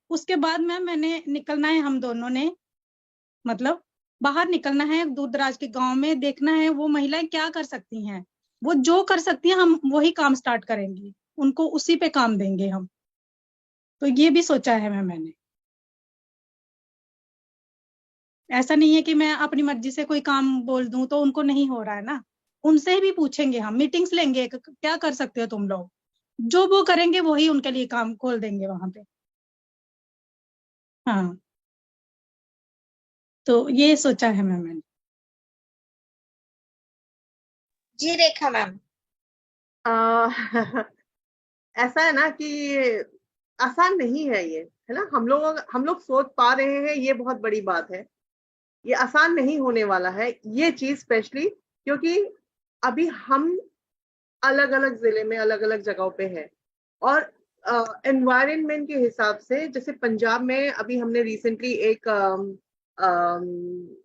उसके बाद मैम मैंने निकलना है, हम दोनों ने, मतलब बाहर निकलना है, दूर दराज के गांव में देखना है वो महिलाएं क्या कर सकती हैं। वो जो कर सकती हैं हम वही काम स्टार्ट करेंगे, उनको उसी पे काम देंगे हम। तो ये भी सोचा है मैंने। ऐसा नहीं है कि मैं अपनी मर्जी से कोई काम बोल दूं तो उनको नहीं हो रहा है ना। उनसे भी पूछेंगे, हम मीटिंग्स लेंगे, क्या कर सकते हो तुम लोग, जो वो करेंगे वही उनके लिए काम खोल देंगे वहां पे। हाँ, तो ये सोचा है मैंने। जी रेखा मैम। आ, ऐसा है ना कि आसान नहीं है ये, है ना। हम लोग सोच पा रहे हैं, ये बहुत बड़ी बात है। ये आसान नहीं होने वाला है ये चीज, स्पेशली क्योंकि अभी हम अलग अलग जिले में अलग अलग जगहों पे है। और एनवायरनमेंट के हिसाब से, जैसे पंजाब में अभी हमने रिसेंटली एक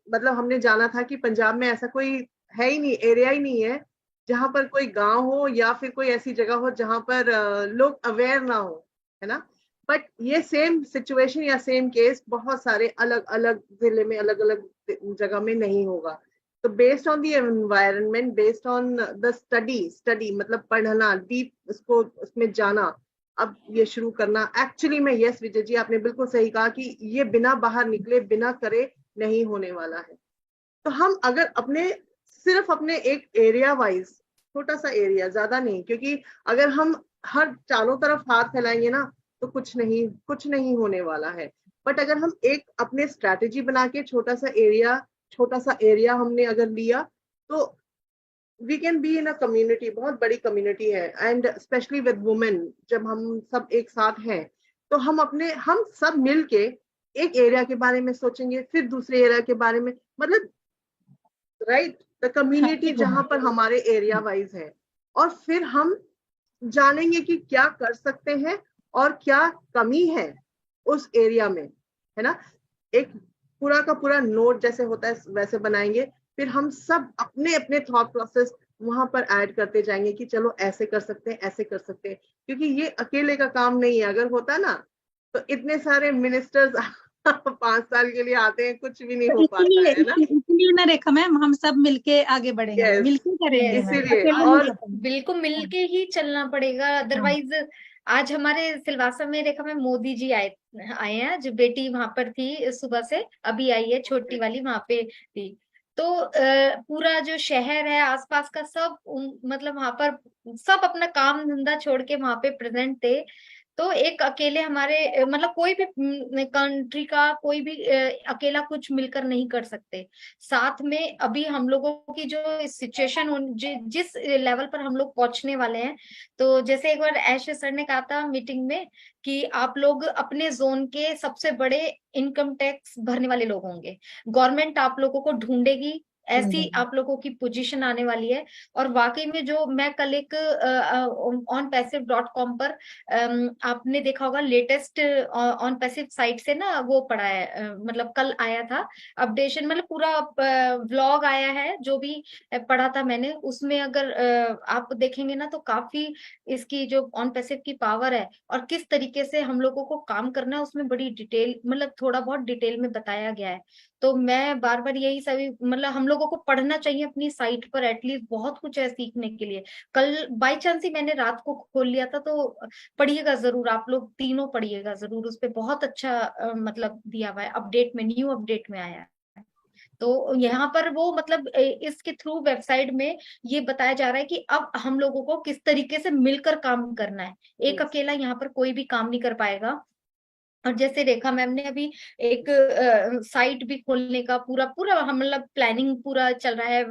मतलब हमने जाना था कि पंजाब में ऐसा कोई है ही नहीं, एरिया ही नहीं है जहां पर कोई गांव हो या फिर कोई ऐसी जगह हो जहां पर लोग अवेयर ना हो, है ना। बट ये सेम सिचुएशन या सेम केस बहुत सारे अलग अलग जिले में अलग अलग जगह में नहीं होगा। तो based on the environment, based on the study मतलब पढ़ना डीप, उसको उसमें जाना, अब ये शुरू करना एक्चुअली में, यस विजय जी आपने बिल्कुल सही कहा कि ये बिना बाहर निकले बिना करे नहीं होने वाला है। तो हम अगर अपने, सिर्फ अपने एक एरिया वाइज, छोटा सा एरिया, ज्यादा नहीं, क्योंकि अगर हम हर चारों तरफ हाथ फैलाएंगे ना तो कुछ नहीं होने वाला है। बट अगर हम एक अपने स्ट्रैटेजी बना के छोटा सा एरिया हमने अगर लिया, तो we can be in a community, बहुत बड़ी कम्युनिटी है, एंड स्पेशली विद वुमेन। जब हम सब एक साथ हैं तो हम सब मिल के एक एरिया के बारे में सोचेंगे, फिर दूसरे एरिया के बारे में, मतलब राइट, द हाँ कम्युनिटी ये तो जहां है। पर हमारे एरिया वाइज है। और फिर हम जानेंगे कि क्या कर सकते हैं और क्या कमी है उस एरिया में, है ना। एक पूरा का पूरा नोट जैसे होता है वैसे बनाएंगे, फिर हम सब अपने अपने थॉट प्रोसेस वहां पर ऐड करते जाएंगे कि चलो ऐसे कर सकते हैं, ऐसे कर सकते हैं। क्योंकि ये अकेले का काम नहीं है, अगर होता ना तो इतने सारे मिनिस्टर्स 5 साल के लिए आते हैं, कुछ भी नहीं तो हो पाता है ना। इसीलिए ना रेखा मैम, हम सब मिलके आगे बढ़ेंगे, यस, मिलके करेंगे यस, मैम, इसीलिए। अकेले नहीं और कर पाएंगे। बिल्कुल हाँ, मिलके ही चलना पड़ेगा, हाँ, अदरवाइज। आज हमारे सिलवासा में रेखा में मोदी जी आए आए हैं, जो बेटी वहां पर थी सुबह से, अभी आई है छोटी वाली वहां पे थी। तो पूरा जो शहर है आसपास का सब मतलब वहां पर सब अपना काम धंधा छोड़ के वहां पे प्रेजेंट थे। तो एक अकेले हमारे मतलब कोई भी कंट्री का कोई भी अकेला कुछ मिलकर नहीं कर सकते। साथ में अभी हम लोगों की जो सिचुएशन जिस लेवल पर हम लोग पहुंचने वाले हैं, तो जैसे एक बार ऐश सर ने कहा था मीटिंग में कि आप लोग अपने जोन के सबसे बड़े इनकम टैक्स भरने वाले लोग होंगे। गवर्नमेंट आप लोगों को ढूंढेगी, ऐसी आप लोगों की पोजीशन आने वाली है। और वाकई में जो मैं कल एक onpassive.com पर आपने देखा होगा लेटेस्ट ऑन पैसिव साइट से ना वो पढ़ा है, मतलब कल आया था अपडेशन, मतलब पूरा व्लॉग आया है जो भी पढ़ा था मैंने उसमें। अगर आप देखेंगे ना तो काफी इसकी जो ऑन पैसिव की पावर है और किस तरीके से हम लोगों को काम करना है उसमें बड़ी डिटेल, मतलब थोड़ा बहुत डिटेल में बताया गया है। तो मैं बार बार यही सभी मतलब हम लोगों को पढ़ना चाहिए अपनी साइट पर, एटलीस्ट बहुत कुछ है सीखने के लिए। कल बाई चांस ही मैंने रात को खोल लिया था, तो पढ़िएगा जरूर, आप लोग तीनों पढ़िएगा जरूर, उस पे बहुत अच्छा मतलब दिया हुआ है, अपडेट में, न्यू अपडेट में आया है। तो यहाँ पर वो मतलब इसके थ्रू वेबसाइट में ये बताया जा रहा है कि अब हम लोगों को किस तरीके से मिलकर काम करना है। एक अकेला यहाँ पर कोई भी काम नहीं कर पाएगा। और जैसे रेखा मैम ने अभी एक साइट भी खोलने का पूरा पूरा हम मतलब प्लानिंग पूरा चल रहा है,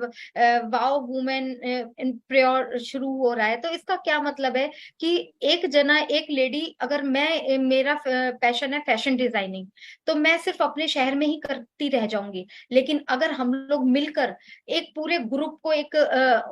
वाओ वुमेन एम्पावर शुरू हो रहा है। तो इसका क्या मतलब है कि एक जना, एक लेडी, अगर मैं मेरा पैशन है फैशन डिजाइनिंग, तो मैं सिर्फ अपने शहर में ही करती रह जाऊंगी। लेकिन अगर हम लोग मिलकर एक पूरे ग्रुप को एक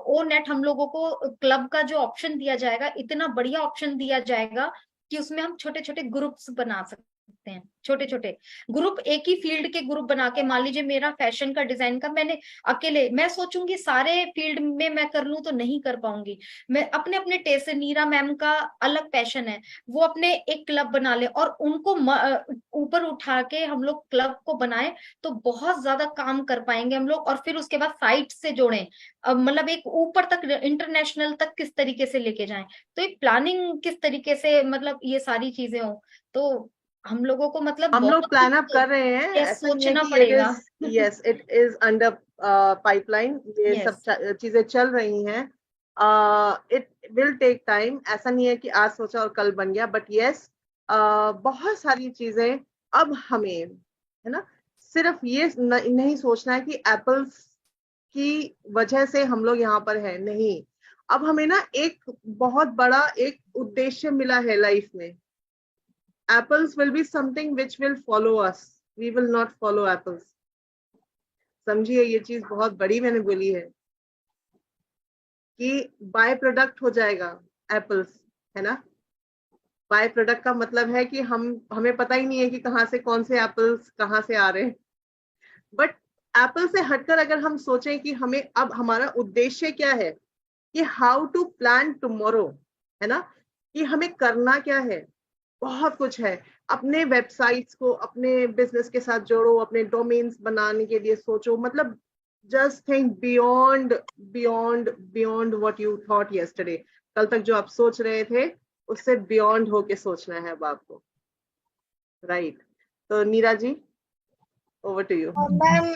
ओ नेट हम लोगों को क्लब का जो ऑप्शन दिया जाएगा, इतना बढ़िया ऑप्शन दिया जाएगा कि उसमें हम छोटे छोटे ग्रुप्स बना सकते हैं। छोटे छोटे ग्रुप, एक ही फील्ड के ग्रुप बना के, मान लीजिए मेरा फैशन का डिजाइन का, मैंने अकेले मैं सोचूंगी सारे फील्ड में मैं कर लूं तो नहीं कर पाऊंगी। मैं अपने अपने टेस्ट से, नीरा मैम का अलग पैशन है, वो अपने एक क्लब बना ले और उनको ऊपर उठा के हम लोग क्लब को बनाए, तो बहुत ज्यादा काम कर पाएंगे हम लोग। और फिर उसके बाद साइट से जोड़ें, मतलब एक ऊपर तक इंटरनेशनल तक किस तरीके से लेके जाएं। तो एक प्लानिंग किस तरीके से, मतलब ये सारी चीजें हो, तो हम लोगों को मतलब हम लोग बहुत प्लान अप कुछ कर रहे हैं, ये ऐसा नहीं है सोचना कि इट पड़ेगा। Is, yes it is under pipeline, ये सब यस। चीजें चल रही हैं। इट विल टेक टाइम, ऐसा नहीं है कि आज सोचा और कल बन गया, बट यस बहुत सारी चीजें अब हमें, है ना, सिर्फ ये नहीं सोचना है कि एप्पल्स की वजह से हम लोग यहाँ पर है, नहीं। अब हमें ना एक बहुत बड़ा एक उद्देश्य मिला है लाइफ में। Apples will be something which will follow us. We will not follow apples. समझिए, ये चीज बहुत बड़ी मैंने बोली है कि बाय प्रोडक्ट हो जाएगा एप्पल्स, है ना। बाय प्रोडक्ट का मतलब है कि हमें पता ही नहीं है कि कहाँ से कौन से एप्पल्स कहाँ से आ रहे हैं। बट एप्पल से हटकर अगर हम सोचें कि हमें अब हमारा उद्देश्य क्या है, कि हाउ टू प्लान टुमारो, है ना, कि हमें करना क्या है, बहुत कुछ है। अपने वेबसाइट्स को अपने बिजनेस के साथ जोड़ो, अपने डोमेन्स बनाने के लिए सोचो, मतलब just think beyond beyond beyond what you thought yesterday. कल तक जो आप सोच रहे थे उससे बियॉन्ड होके सोचना है अब आपको, राइट। तो नीरा जी, ओवर टू यू। मैम,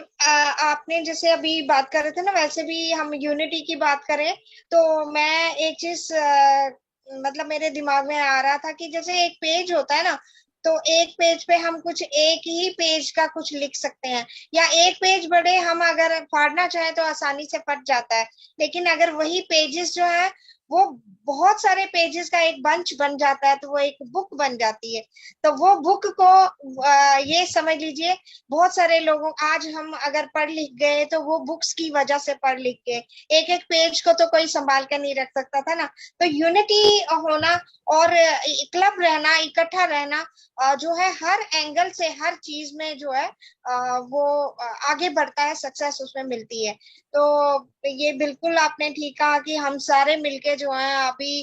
आपने जैसे अभी बात कर रहे थे ना, वैसे भी हम यूनिटी की बात करें तो मैं एक चीज मतलब मेरे दिमाग में आ रहा था कि जैसे एक पेज होता है ना, तो एक पेज पे हम कुछ एक ही पेज का कुछ लिख सकते हैं, या एक पेज बड़े हम अगर फाड़ना चाहे तो आसानी से फट जाता है। लेकिन अगर वही पेजेस जो है वो बहुत सारे पेजेस का एक बंच बन जाता है, तो वो एक बुक बन जाती है। तो वो बुक को ये समझ लीजिए, बहुत सारे लोगों, आज हम अगर पढ़ लिख गए तो वो बुक्स की वजह से पढ़ लिख गए। एक एक पेज को तो कोई संभाल के नहीं रख सकता था ना। तो यूनिटी होना और क्लब रहना, इकट्ठा रहना, जो है हर एंगल से हर चीज में जो है वो आगे बढ़ता है, सक्सेस उसमें मिलती है। तो ये बिल्कुल आपने ठीक कहा कि हम सारे मिलके जो है अभी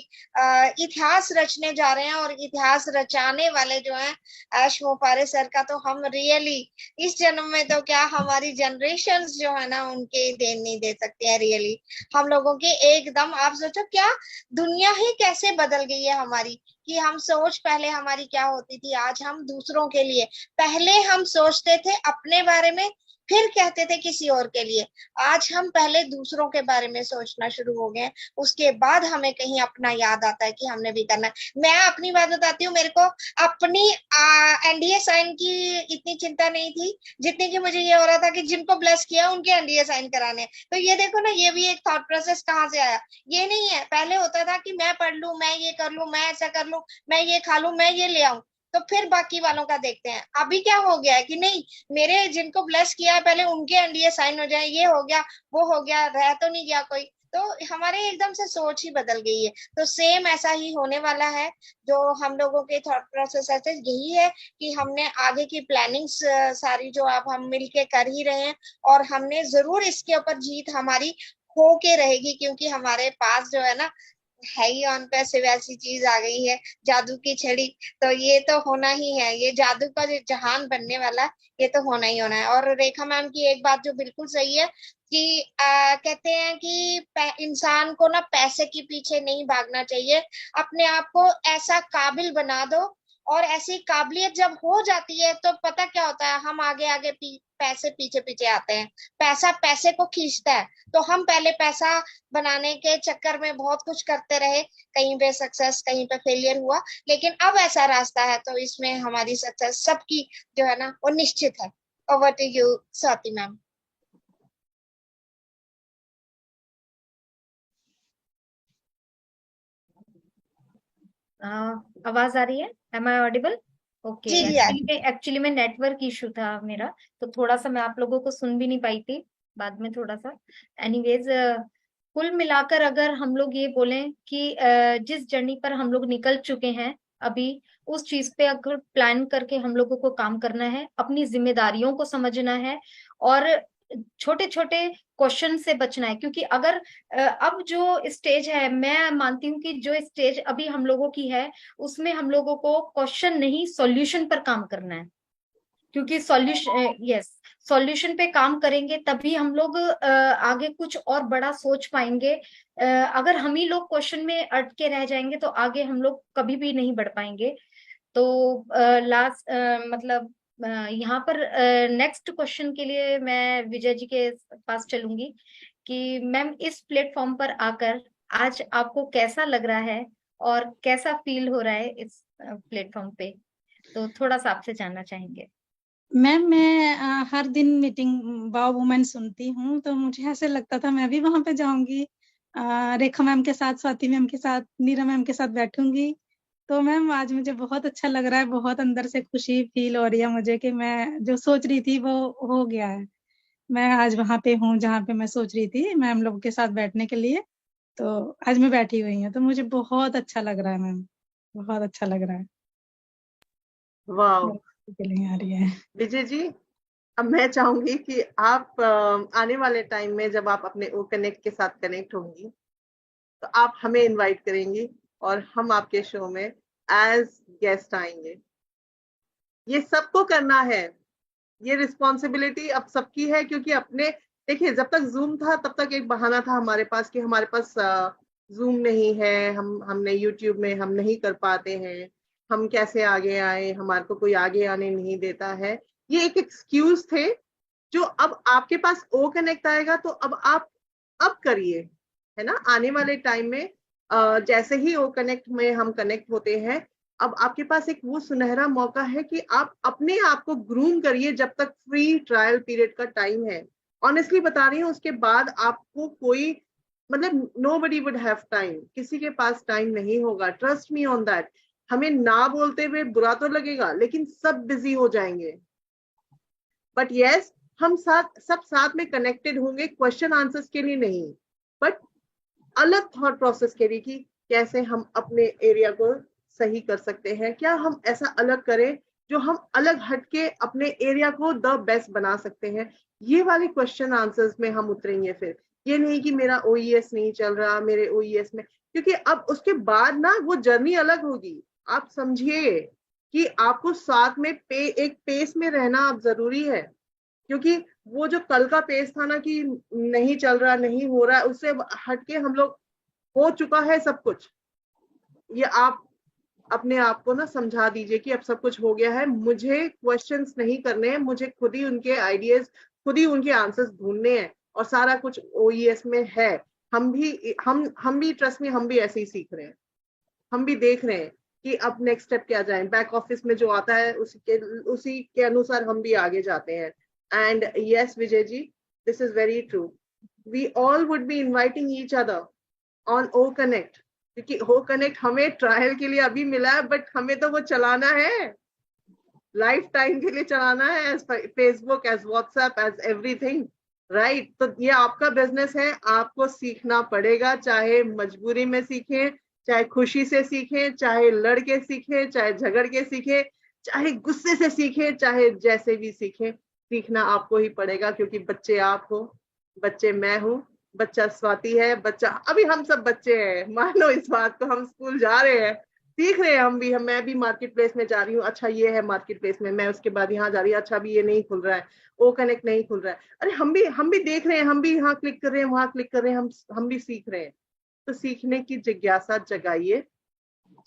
इतिहास रचने जा रहे हैं, और इतिहास रचाने वाले जो हैं ऐश मोफारे सर का तो हम रियली इस जन्म में तो क्या, हमारी जनरेशन जो है ना उनके देन नहीं दे सकती है रियली। हम लोगों की एकदम, आप सोचो क्या दुनिया ही कैसे बदल गई है हमारी, कि हम सोच पहले हमारी क्या होती थी, आज हम दूसरों के लिए, पहले हम सोचते थे अपने बारे में, फिर कहते थे किसी और के लिए। आज हम पहले दूसरों के बारे में सोचना शुरू हो गए, उसके बाद हमें कहीं अपना याद आता है कि हमने भी करना है। मैं अपनी बात बताती हूँ, मेरे को अपनी एनडीए साइन की इतनी चिंता नहीं थी जितनी कि मुझे ये हो रहा था कि जिनको ब्लेस किया उनके एनडीए साइन कराने। तो ये देखो ना, ये भी एक थॉट प्रोसेस कहाँ से आया। ये नहीं है, पहले होता था कि मैं पढ़ लूं, मैं ये कर लूं, मैं ऐसा कर लूं, मैं ये खा लूं, मैं ये ले आऊं, तो फिर बाकी वालों का देखते हैं। अभी क्या हो गया है कि नहीं, मेरे जिनको ब्लेस किया है पहले उनके एनडीए साइन हो जाए, ये हो गया वो हो गया, रह तो नहीं गया कोई। तो हमारे एकदम से सोच ही बदल गई है। तो सेम ऐसा ही होने वाला है। जो हम लोगों के थॉट प्रोसेस ऐसे यही है कि हमने आगे की प्लानिंग्स सारी जो अब हम मिलके कर ही रहे हैं, और हमने जरूर इसके ऊपर जीत हमारी हो के रहेगी, क्योंकि हमारे पास जो है ना, है ही ऑन पैसे वैसी चीज आ गई है, जादू की छड़ी। तो ये तो होना ही है, ये जादू का जो जहान बनने वाला है, ये तो होना ही होना है। और रेखा मैम की एक बात जो बिल्कुल सही है कि कहते हैं कि इंसान को ना पैसे के पीछे नहीं भागना चाहिए, अपने आप को ऐसा काबिल बना दो। और ऐसी काबिलियत जब हो जाती है तो पता क्या होता है, हम आगे आगे पैसे पीछे पीछे आते हैं, पैसा पैसे को खींचता है। तो हम पहले पैसा बनाने के चक्कर में बहुत कुछ करते रहे, कहीं पे सक्सेस कहीं पे फेलियर हुआ, लेकिन अब ऐसा रास्ता है तो इसमें हमारी सक्सेस सबकी जो है ना वो निश्चित है। Over to you Swati ma'am. आवाज आ रही है? Am I audible? ओके। जी जी एक्चुअली में नेटवर्क इशू था मेरा, तो थोड़ा सा मैं आप लोगों को सुन भी नहीं पाई थी बाद में थोड़ा सा। एनीवेज, कुल मिलाकर अगर हम लोग ये बोलें कि जिस जर्नी पर हम लोग निकल चुके हैं अभी, उस चीज पे अगर प्लान करके हम लोगों को काम करना है, अपनी जिम्मेदारियों को समझना है, और छोटे छोटे क्वेश्चन से बचना है। क्योंकि अगर अब जो स्टेज है, मैं मानती हूँ कि जो स्टेज अभी हम लोगों की है, उसमें हम लोगों को क्वेश्चन नहीं सॉल्यूशन पर काम करना है। क्योंकि सॉल्यूशन पे काम करेंगे तभी हम लोग आगे कुछ और बड़ा सोच पाएंगे। अगर हम ही लोग क्वेश्चन में अटके रह जाएंगे तो आगे हम लोग कभी भी नहीं बढ़ पाएंगे। तो लास्ट मतलब यहाँ पर नेक्स्ट क्वेश्चन के लिए मैं विजय जी के पास चलूंगी कि मैम, इस प्लेटफॉर्म पर आकर आज आपको कैसा लग रहा है और कैसा फील हो रहा है इस प्लेटफॉर्म पे? तो थोड़ा सा आपसे जानना चाहेंगे। मैम, मैं हर दिन मीटिंग वाव वुमेन सुनती हूँ, तो मुझे ऐसे लगता था मैं भी वहां पे जाऊंगी, रेखा मैम के साथ, स्वाति मैम के साथ, नीरा मैम के साथ बैठूंगी। तो मैम आज मुझे बहुत अच्छा लग रहा है, बहुत अंदर से खुशी फील हो रही है मुझे कि मैं जो सोच रही थी वो हो गया है। मैं आज वहां पे हूँ जहाँ पे मैं सोच रही थी मैम लोग के साथ बैठने के लिए। तो आज मैं बैठी हुई हूँ, तो मुझे बहुत अच्छा लग रहा है मैम, बहुत अच्छा लग रहा है। वाह, के लिए आ रही है विजय जी, अब मैं चाहूंगी कि आप आने वाले टाइम में जब आप अपने ओ कनेक्ट के साथ कनेक्ट होंगी तो आप हमें इनवाइट करेंगी और हम आपके शो में एज गेस्ट आएंगे। ये सबको करना है, ये रिस्पॉन्सिबिलिटी अब सबकी है। क्योंकि अपने देखिए, जब तक जूम था तब तक एक बहाना था हमारे पास कि हमारे पास जूम नहीं है, हमने यूट्यूब में हम नहीं कर पाते हैं, हम कैसे आगे आए, हमारे को कोई आगे आने नहीं देता है। ये एक एक्सक्यूज थे जो अब आपके पास ओ कनेक्ट आएगा तो अब आप करिए, है ना। आने वाले टाइम में जैसे ही ओ कनेक्ट में हम कनेक्ट होते हैं, अब आपके पास एक वो सुनहरा मौका है कि आप अपने आप को ग्रूम करिए जब तक फ्री ट्रायल पीरियड का टाइम है। ऑनेस्टली बता रही हूँ, उसके बाद आपको कोई मतलब नोबडी वुड हैव टाइम, किसी के पास टाइम नहीं होगा। Trust me on that. हमें ना बोलते हुए बुरा तो लगेगा, लेकिन सब बिजी हो जाएंगे। बट यस, हम सब साथ में कनेक्टेड होंगे, क्वेश्चन आंसर्स के लिए नहीं, बट अलग थॉट प्रोसेस के लिए कि कैसे हम अपने एरिया को सही कर सकते हैं, क्या हम ऐसा अलग करें जो हम अलग हटके अपने एरिया को द बेस्ट बना सकते हैं। ये वाले क्वेश्चन आंसर्स में हम उतरेंगे। फिर ये नहीं कि मेरा ओईएस नहीं चल रहा, मेरे ओईएस में, क्योंकि अब उसके बाद ना वो जर्नी अलग होगी। आप समझिए कि आपको साथ में एक पेस में रहना अब जरूरी है। क्योंकि वो जो कल का पेस था ना कि नहीं चल रहा, नहीं हो रहा, उससे हटके हम लोग हो चुका है सब कुछ। ये आप अपने आप को ना समझा दीजिए कि अब सब कुछ हो गया है, मुझे क्वेश्चंस नहीं करने हैं, मुझे खुद ही उनके आइडियाज खुद ही उनके आंसर्स ढूंढने हैं और सारा कुछ OES में है। हम भी ट्रस्ट में, हम भी ऐसे ही सीख रहे हैं, हम भी देख रहे हैं कि अब नेक्स्ट स्टेप क्या जाए। बैक ऑफिस में जो आता है उसी के अनुसार हम भी आगे जाते हैं। And yes Vijay ji, this is very true, we all would be inviting each other on O connect, क्योंकि हो कनेक्ट हमें ट्रायल के लिए अभी मिला है, बट हमें तो वो चलाना है, लाइफ टाइम के लिए चलाना है, as Facebook, as WhatsApp, as everything, right. तो ये आपका बिजनेस है, आपको सीखना पड़ेगा, चाहे मजबूरी में सीखें, चाहे खुशी से सीखें, चाहे लड़के सीखें, चाहे झगड़ के सीखें, चाहे गुस्से से सीखें, चाहे जैसे भी सीखें, सीखना आपको ही पड़ेगा, क्योंकि बच्चे आप हो, बच्चे मैं हूँ, बच्चा स्वाति है, बच्चा अभी हम सब बच्चे हैं, मानो इस बात को। हम स्कूल जा रहे हैं, सीख रहे हैं, मैं भी मार्केट प्लेस में जा रही हूँ, अच्छा ये है मार्केट प्लेस में, मैं उसके बाद यहाँ जा रही हूँ, अच्छा अभी ये नहीं खुल रहा है, ओ कनेक्ट नहीं खुल रहा है, अरे हम भी देख रहे हैं, हम भी यहाँ क्लिक कर रहे हैं, वहां क्लिक कर रहे हैं, हम भी सीख रहे हैं। तो सीखने की जिज्ञासा जगाइए,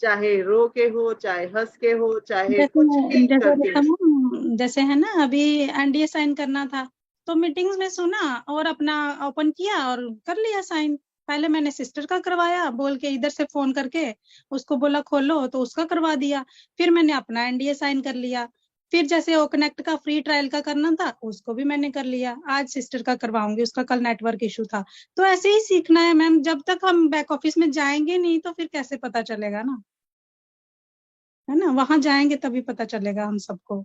चाहे रो के हो, चाहे हंस के हो, चाहे कुछ भी करके हो। जैसे है ना, अभी NDA साइन करना था तो मीटिंग्स में सुना और अपना ओपन किया और कर लिया साइन। पहले मैंने सिस्टर का करवाया, बोल के इधर से फोन करके उसको बोला खोलो, तो उसका करवा दिया। फिर मैंने अपना NDA साइन कर लिया। फिर जैसे ओ कनेक्ट का फ्री ट्रायल का करना था, उसको भी मैंने कर लिया। आज सिस्टर का करवाऊंगी, उसका कल नेटवर्क इशू था। तो ऐसे ही सीखना है मैम, जब तक हम बैक ऑफिस में जाएंगे नहीं तो फिर कैसे पता चलेगा ना, है ना, वहां जाएंगे तभी पता चलेगा हम सबको।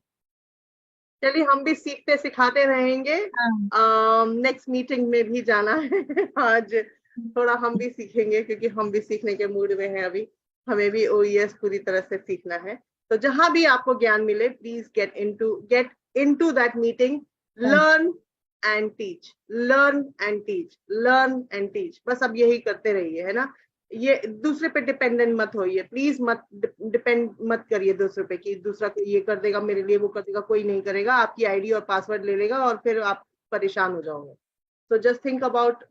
चलिए, हम भी सीखते सिखाते रहेंगे। नेक्स्ट मीटिंग में भी जाना है आज थोड़ा हम भी सीखेंगे, क्योंकि हम भी सीखने के मूड में हैं अभी, हमें भी OES पूरी तरह से सीखना है। तो जहां भी आपको ज्ञान मिले, please get into that meeting, learn and teach, learn and teach, learn and teach, बस अब यही करते रहिए, है ना। ये दूसरे पे डिपेंडेंट मत होइए, प्लीज मत डिपेंड मत करिए दूसरे पे कि दूसरा ये कर देगा मेरे लिए, वो कर देगा, कोई नहीं करेगा, आपकी ID और पासवर्ड ले लेगा और फिर आप परेशान हो जाओगे। तो just think about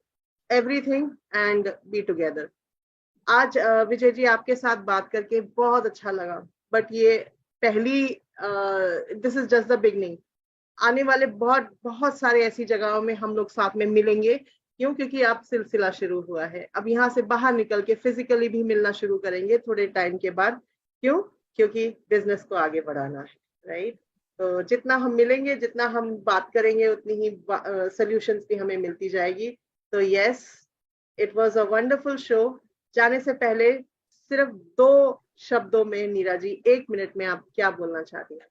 everything and be together. आज विजय जी आपके साथ बात करके बहुत अच्छा लगा, बट ये पहली this is just the beginning. आने वाले बहुत बहुत सारे ऐसी जगहों में हम लोग साथ में मिलेंगे। क्यों? क्योंकि अब सिलसिला शुरू हुआ है, अब यहाँ से बाहर निकल के फिजिकली भी मिलना शुरू करेंगे थोड़े टाइम के बाद। क्यों? क्योंकि बिजनेस को आगे बढ़ाना है, राइट। तो जितना हम मिलेंगे, जितना हम बात करेंगे, उतनी ही सोल्यूशंस भी हमें मिलती जाएगी। तो yes, it was a wonderful show. जाने से पहले सिर्फ 2 शब्दों में नीरा जी, 1 मिनट में आप क्या बोलना चाहती हैं?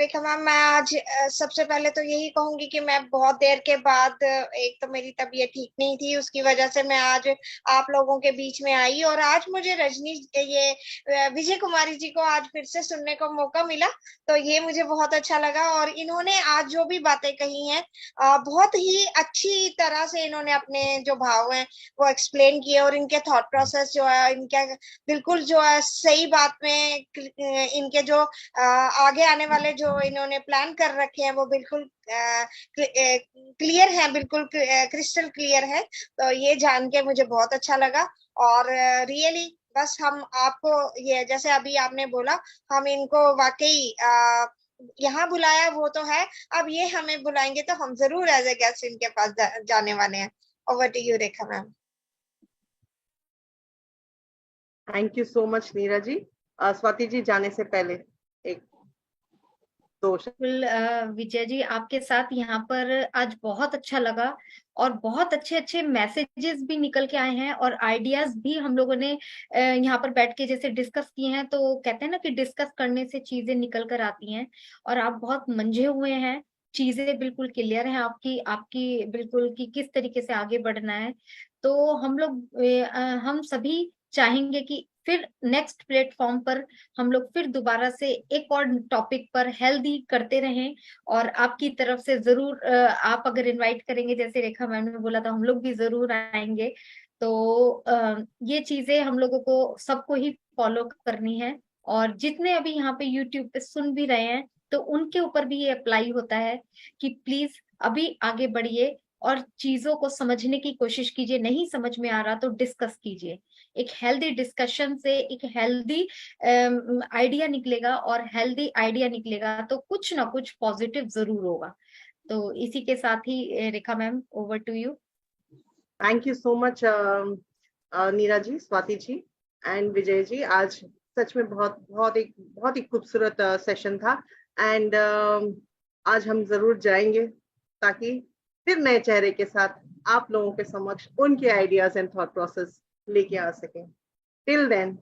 रेखा मैम, मैं आज सबसे पहले तो यही कहूंगी कि मैं बहुत देर के बाद, एक तो मेरी तबीयत ठीक नहीं थी, उसकी वजह से मैं आज आप लोगों के बीच में आई, और आज मुझे रजनी, ये विजय कुमारी जी को आज फिर से सुनने को मौका मिला, तो ये मुझे बहुत अच्छा लगा। और इन्होंने आज जो भी बातें कही हैं, बहुत ही अच्छी तरह से इन्होंने अपने जो भाव हैं वो एक्सप्लेन किए, और इनके थॉट प्रोसेस जो है इनके बिल्कुल जो है सही बात में, इनके जो आगे आने वाले जो इन्होंने प्लान कर रखे हैं वो बिल्कुल क्लियर है, बिल्कुल क्रिस्टल क्लियर है। तो ये जान के मुझे बहुत अच्छा लगा। और रियली बस हम आपको, ये जैसे अभी आपने बोला, हम इनको वाकई यहाँ बुलाया वो तो है, अब ये हमें बुलाएंगे तो हम जरूर एज ए गेस्ट इनके पास जाने वाले हैं। Over to you Rekha ma'am. Thank you so much Neera ji. Swati ji, जाने से पहले एक बिल्कुल विजय जी, आपके साथ यहाँ पर आज बहुत अच्छा लगा, और बहुत अच्छे अच्छे मैसेजेस भी निकल के आए हैं, और आइडियाज भी हम लोगों ने यहाँ पर बैठ के जैसे डिस्कस किए हैं। तो कहते हैं ना कि डिस्कस करने से चीजें निकल कर आती हैं, और आप बहुत मंझे हुए हैं, चीजें बिल्कुल क्लियर है आपकी आपकी बिल्कुल कि किस तरीके से आगे बढ़ना है। तो हम लोग हम सभी चाहेंगे कि फिर नेक्स्ट प्लेटफॉर्म पर हम लोग फिर दोबारा से एक और टॉपिक पर हेल्दी करते रहें, और आपकी तरफ से जरूर आप अगर इनवाइट करेंगे, जैसे रेखा मैम ने बोला, तो हम लोग भी जरूर आएंगे। तो ये चीजें हम लोगों को सबको ही फॉलो करनी है, और जितने अभी यहाँ पे यूट्यूब पे सुन भी रहे हैं तो उनके ऊपर भी ये अप्लाई होता है कि प्लीज अभी आगे बढ़िए और चीजों को समझने की कोशिश कीजिए। नहीं समझ में आ रहा तो डिस्कस कीजिए, एक हेल्दी डिस्कशन से एक हेल्दी आइडिया निकलेगा, और हेल्दी आइडिया निकलेगा तो कुछ ना कुछ पॉजिटिव जरूर होगा। तो इसी के साथ ही Rekha ma'am, over to you. Thank you so much Neera ji, Swati ji and Vijay ji. आज सच में बहुत ही खूबसूरत सेशन था। एंड आज हम जरूर जाएंगे ताकि फिर नए चेहरे के साथ आप लोगों के समक्ष उनके आइडियाज एंड थॉट प्रोसेस लेके आ सकें। Till then,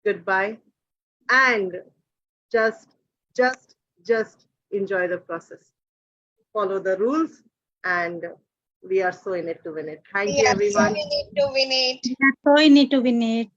goodbye and just enjoy the process, follow the rules, and we are so in it to win it. Thank you, everyone. We are so in it to win it. So you need to win it.